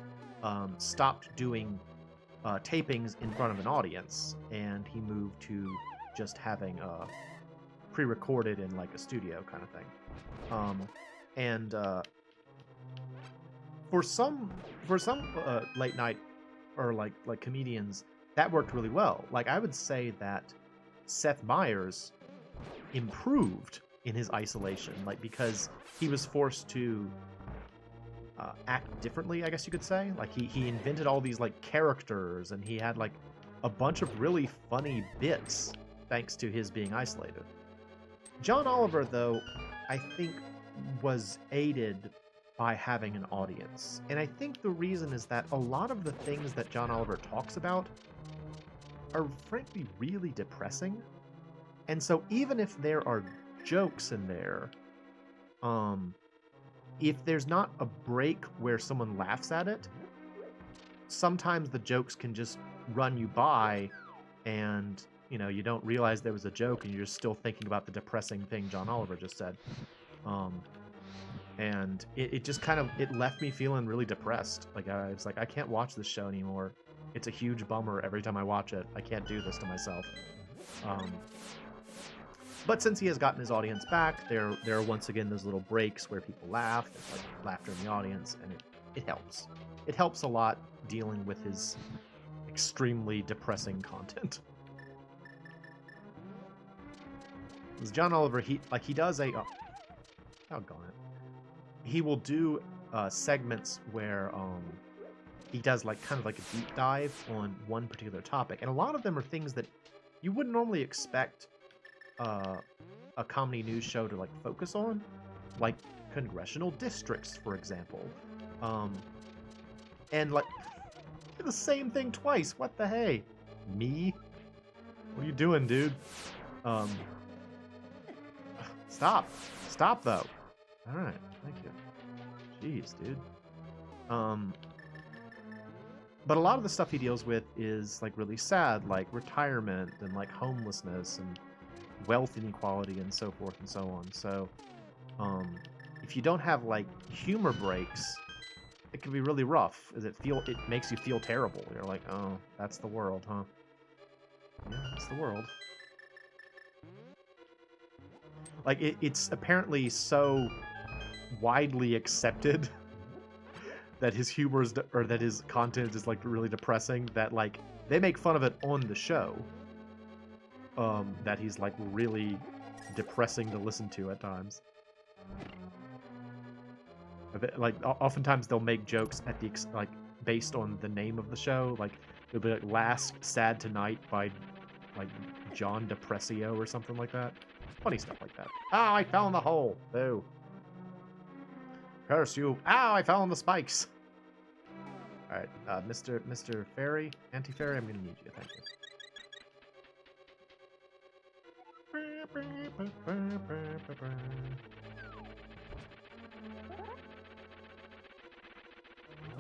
stopped doing tapings in front of an audience, and he moved to just having pre-recorded in like a studio kind of thing. For some late night or like comedians, that worked really well. Like, I would say that Seth Meyers improved in his isolation, like, because he was forced to act differently, I guess you could say. Like, he invented all these like characters, and he had like a bunch of really funny bits thanks to his being isolated. John Oliver, though, I think was aided by having an audience. And I think the reason is that a lot of the things that John Oliver talks about are frankly really depressing. And so even if there are jokes in there, if there's not a break where someone laughs at it, sometimes the jokes can just run you by and, you know, you don't realize there was a joke and you're still thinking about the depressing thing John Oliver just said. And it just kind of, it left me feeling really depressed. Like, I was like, I can't watch this show anymore. It's a huge bummer every time I watch it. I can't do this to myself. But since he has gotten his audience back, there are once again those little breaks where people laugh, there's like laughter in the audience, and it helps. It helps a lot dealing with his extremely depressing content. Because John Oliver, he does a... Oh, doggone it. He will do segments where he does like kind of like a deep dive on one particular topic, and a lot of them are things that you wouldn't normally expect a comedy news show to like focus on, like congressional districts, for example. And like the same thing twice. What the hey? Me? What are you doing, dude? Stop though. All right, thank you. Jeez, dude. But a lot of the stuff he deals with is like really sad, like retirement and like homelessness and wealth inequality and so forth and so on. So if you don't have like humor breaks, it can be really rough. It makes you feel terrible. You're like, oh, that's the world, huh? Yeah, that's the world. Like it's apparently so widely accepted that his humor is or that his content is like really depressing that like they make fun of it on the show. That he's like really depressing to listen to at times. Like oftentimes they'll make jokes at the like based on the name of the show. Like it'll be like "Last Sad Tonight" by like John Depressio or something like that. Funny stuff like that. Oh, I fell in the hole. Boo. Curse you. Ow, I fell in the spikes. Alright, Mr. Fairy, Anti-Fairy, I'm gonna need you, thank you.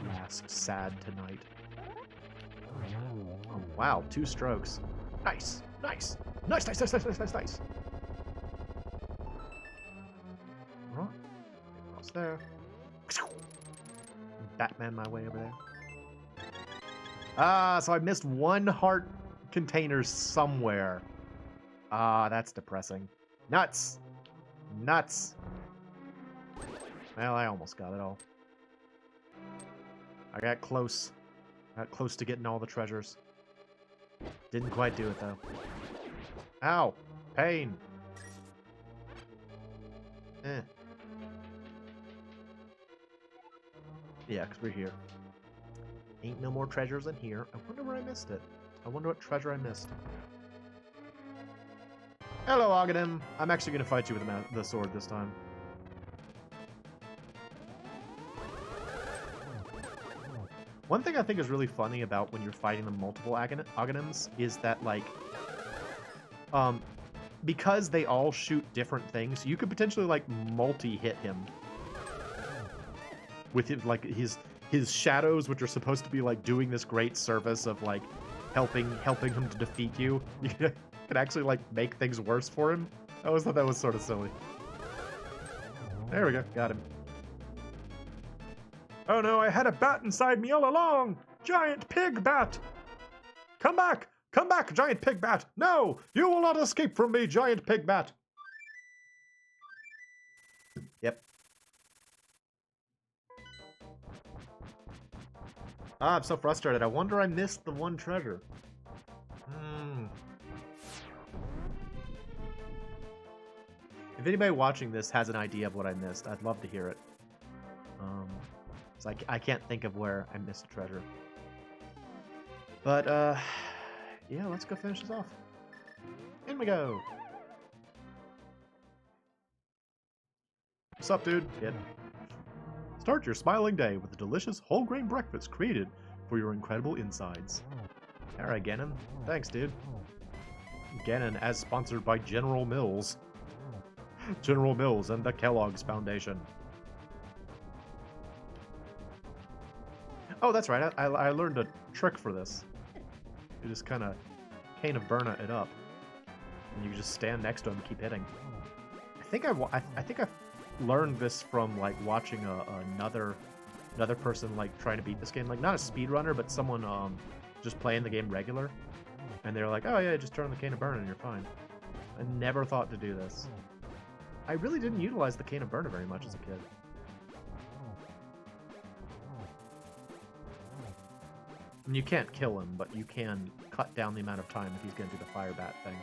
Last Sad Tonight. Oh, wow, 2 strokes. Nice. Nice. Nice, nice, nice, nice, nice, nice, nice. Right. Across there. Batman my way over there. Ah, so I missed 1 heart container somewhere. Ah, that's depressing. Nuts. Nuts. Well, I almost got it all. I got close. Got close to getting all the treasures. Didn't quite do it, though. Ow. Pain. Eh. Yeah, because we're here. Ain't no more treasures in here. I wonder where I missed it. I wonder what treasure I missed. Hello, Aghanim. I'm actually going to fight you with the sword this time. One thing I think is really funny about when you're fighting the multiple Aghanims is that, like, because they all shoot different things, you could potentially, like, multi-hit him. With his, like, his shadows, which are supposed to be, like, doing this great service of, like, helping him to defeat you. You can actually, like, make things worse for him. I always thought that was sort of silly. There we go. Got him. Oh no, I had a bat inside me all along! Giant pig bat! Come back! Come back, giant pig bat! No! You will not escape from me, giant pig bat! Yep. Ah, I'm so frustrated. I wonder I missed the 1 treasure. If anybody watching this has an idea of what I missed, I'd love to hear it. So I can't think of where I missed a treasure. But, Yeah, let's go finish this off. In we go. What's up, dude? Kid. Start your smiling day with a delicious whole grain breakfast created for your incredible insides. Alright, Gannon. Thanks, dude. Gannon as sponsored by General Mills. General Mills and the Kellogg's Foundation. Oh, that's right. I learned a trick for this. You just kind of Cane of Burna it up, and you just stand next to him and keep hitting. I think I've learned this from like watching another person like trying to beat this game, like not a speedrunner, but someone just playing the game regular, and they're like, oh yeah, just turn on the Cane of Burna and you're fine. I never thought to do this. I really didn't utilize the Cane of Burna very much as a kid. I mean, you can't kill him, but you can cut down the amount of time if he's going to do the fire bat thing.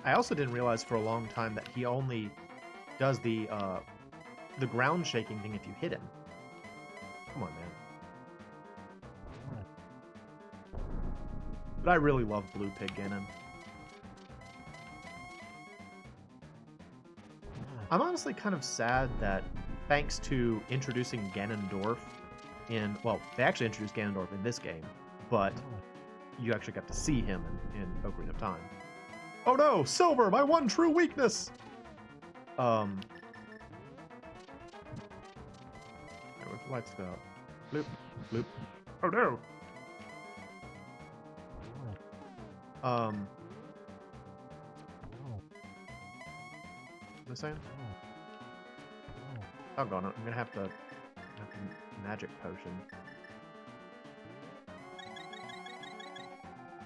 I also didn't realize for a long time that he only does the ground shaking thing if you hit him. Come on, man. But I really love Blue Pig Ganon. I'm honestly kind of sad that thanks to introducing Ganondorf in... Well, they actually introduced Ganondorf in this game, but you actually got to see him in Ocarina of Time. Oh no! Silver! My one true weakness! Where's the lights go out? Bloop. Bloop. Oh no! What am I saying? Oh, God, I'm gonna have to magic potion.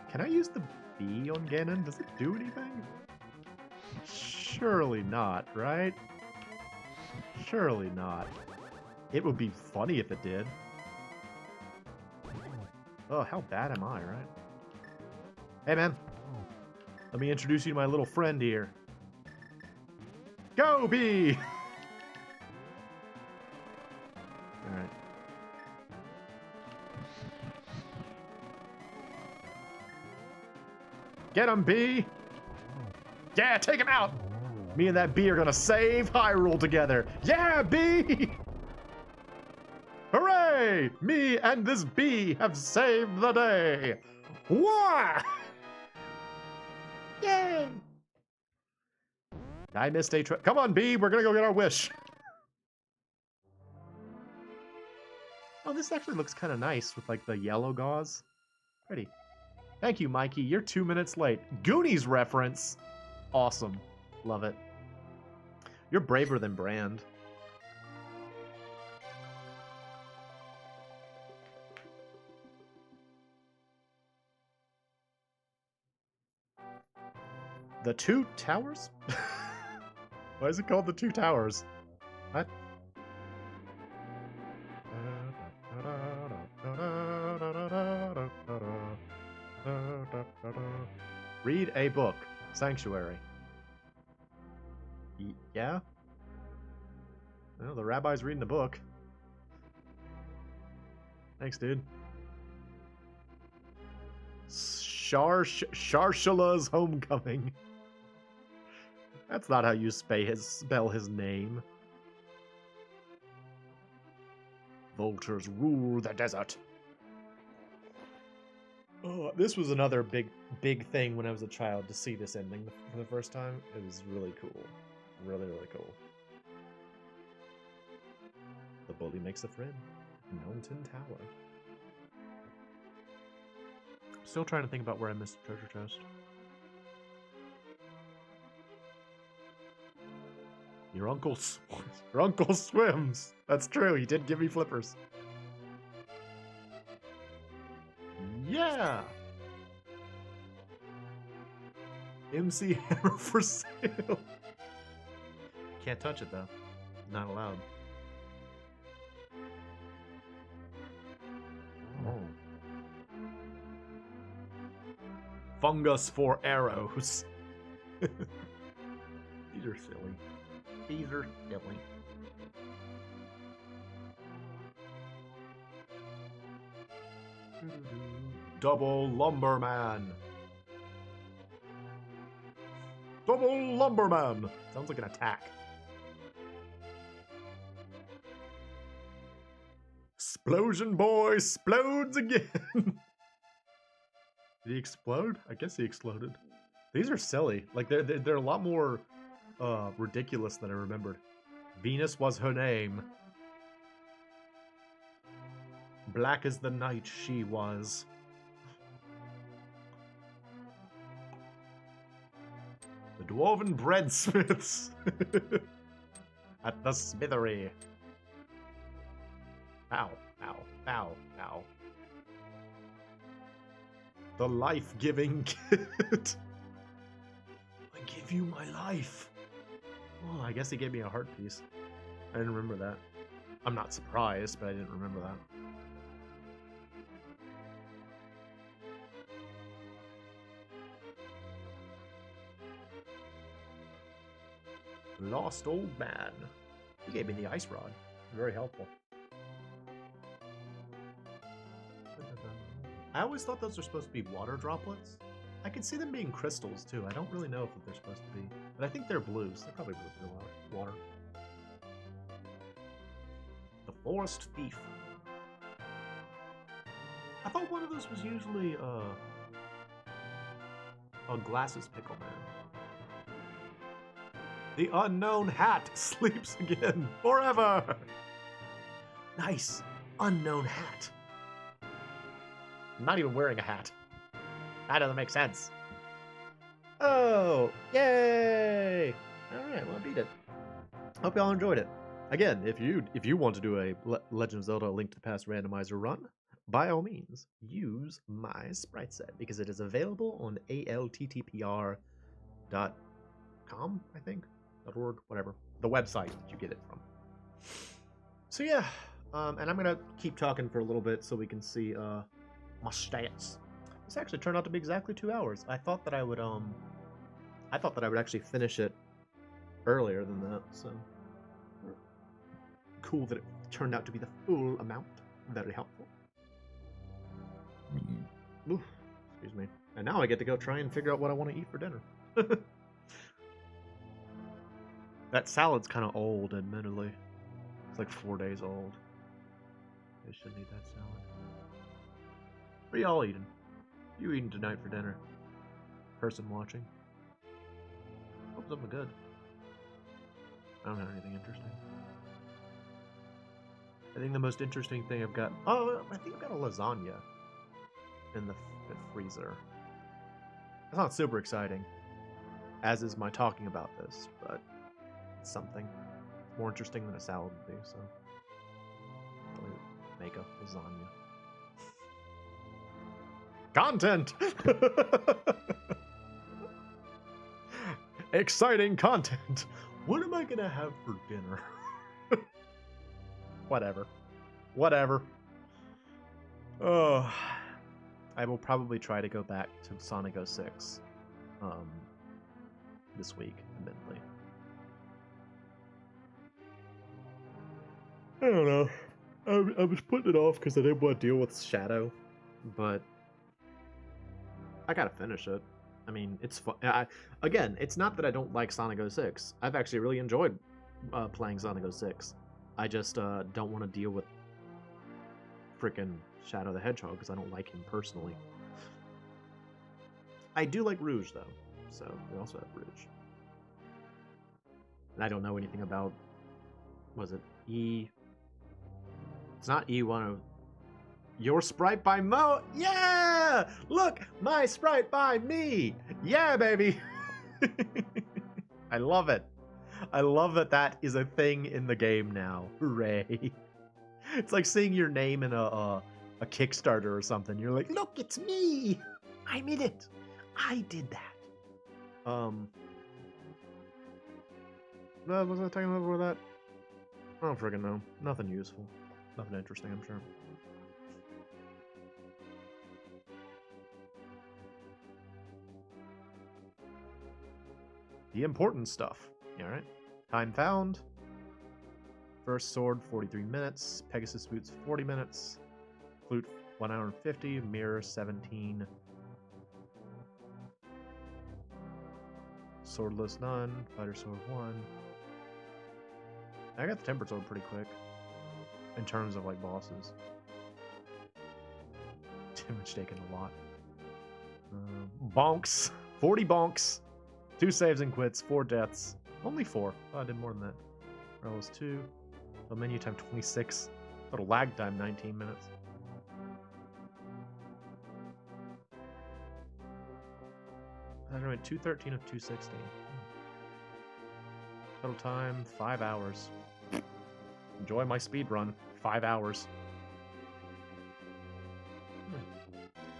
Can I use the B on Ganon? Does it do anything? Surely not, right? Surely not. It would be funny if it did. Oh, how bad am I, right? Hey, man. Let me introduce you to my little friend here. Go, B! Alright. Get him, B! Yeah, take him out! Me and that B are gonna save Hyrule together! Yeah, B! Hooray! Me and this B have saved the day! Wah! Yay! I missed a trip. Come on, B, we're gonna go get our wish. Oh, this actually looks kind of nice with like the yellow gauze. Pretty. Thank you, Mikey. You're 2 minutes late. Goonies reference. Awesome. Love it. You're braver than Brand. The Two Towers? Why is it called the Two Towers? What? Read a book. Sanctuary. Yeah? Well, the rabbi's reading the book. Thanks, dude. Sharshala's Homecoming. That's not how you spell his name. Vultures rule the desert. Oh, this was another big thing when I was a child to see this ending for the first time. It was really cool. Really, really cool. The bully makes a friend. Mountain Tower. Still trying to think about where I missed the treasure chest. Your uncle swims. That's true. He did give me flippers. Yeah. MC Hammer for sale. Can't touch it though. Not allowed. Oh. Fungus for arrows. These are silly. These are silly. Double Lumberman. Double Lumberman. Sounds like an attack. Explosion boy explodes again. Did he explode? I guess he exploded. These are silly. Like they're a lot more ridiculous than I remembered. Venus was her name. Black as the night she was. The Dwarven Breadsmiths. At the smithery. Ow, ow, ow, ow. The life-giving kid. I give you my life. Oh, I guess he gave me a heart piece. I didn't remember that. I'm not surprised, but I didn't remember that. Lost old man. He gave me the ice rod. Very helpful. I always thought those were supposed to be water droplets. I could see them being crystals too. I don't really know if they're supposed to be, but I think they're blues. They're probably blue water. The Forest Thief. I thought one of those was usually a glasses pickle man. The unknown hat sleeps again forever. Nice unknown hat. I'm not even wearing a hat. That doesn't make sense. Oh, yay! All right, well, I beat it. Hope y'all enjoyed it. Again, if you want to do a Legend of Zelda: Link to the Past randomizer run, by all means, use my sprite set because it is available on alttpr.com, I think, .org, whatever, the website that you get it from. So yeah, and I'm gonna keep talking for a little bit so we can see my stats. This actually turned out to be exactly 2 hours. I thought that I would actually finish it earlier than that, so cool that it turned out to be the full amount. Very helpful. Oof, excuse me. And now I get to go try and figure out what I want to eat for dinner. That salad's kind of old, admittedly. It's like 4 days old. I shouldn't eat that salad. What are y'all eating? What are you eating tonight for dinner? Person watching. Hope something good. I don't have anything interesting. I think the most interesting thing I've got... Oh, I think I've got a lasagna in the freezer. It's not super exciting, as is my talking about this, but it's something. It's more interesting than a salad would be, so... I'll make a lasagna. Content! Exciting content! What am I gonna have for dinner? Whatever. Whatever. Oh, I will probably try to go back to Sonic 06 this week, admittedly. I don't know. I was putting it off because I didn't want to deal with Shadow, but I gotta finish it. I mean, it's fun. Again, it's not that I don't like Sonic 06. I've actually really enjoyed playing Sonic 06. I just don't want to deal with frickin' Shadow the Hedgehog because I don't like him personally. I do like Rouge, though. So, we also have Rouge. And I don't know anything about... Was it E... It's not E10... Your sprite by Mo... Yeah! Look! My sprite by me! Yeah, baby! I love it. I love that that is a thing in the game now. Hooray. It's like seeing your name in a Kickstarter or something. You're like, look, it's me! I'm in it! I did that. What was I talking about before that? I don't friggin' know. Nothing useful. Nothing interesting, I'm sure. The important stuff. You alright? Time found. First sword, 43 minutes. Pegasus boots, 40 minutes. Flute, 1 hour and 50. Mirror, 17. Swordless, none. Fighter sword, 1. I got the tempered sword pretty quick. In terms of, like, bosses. Damage taken a lot. Bonks. 40 bonks. 2 saves and quits. 4 deaths. Only 4. Oh, I did more than that. Rolls 2. So menu time 26. Total lag time 19 minutes. I went 213 of 216. Total time 5 hours. Enjoy my speed run. 5 hours.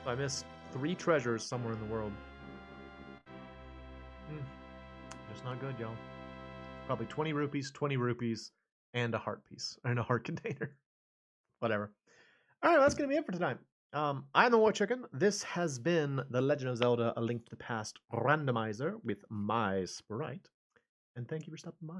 I missed 3 treasures somewhere in the world. Just not good, y'all. Probably 20 rupees, and a heart piece. And a heart container. Whatever. Alright, that's going to be it for tonight. I'm the MoeChicken. This has been The Legend of Zelda: A Link to the Past Randomizer with my sprite. And thank you for stopping by.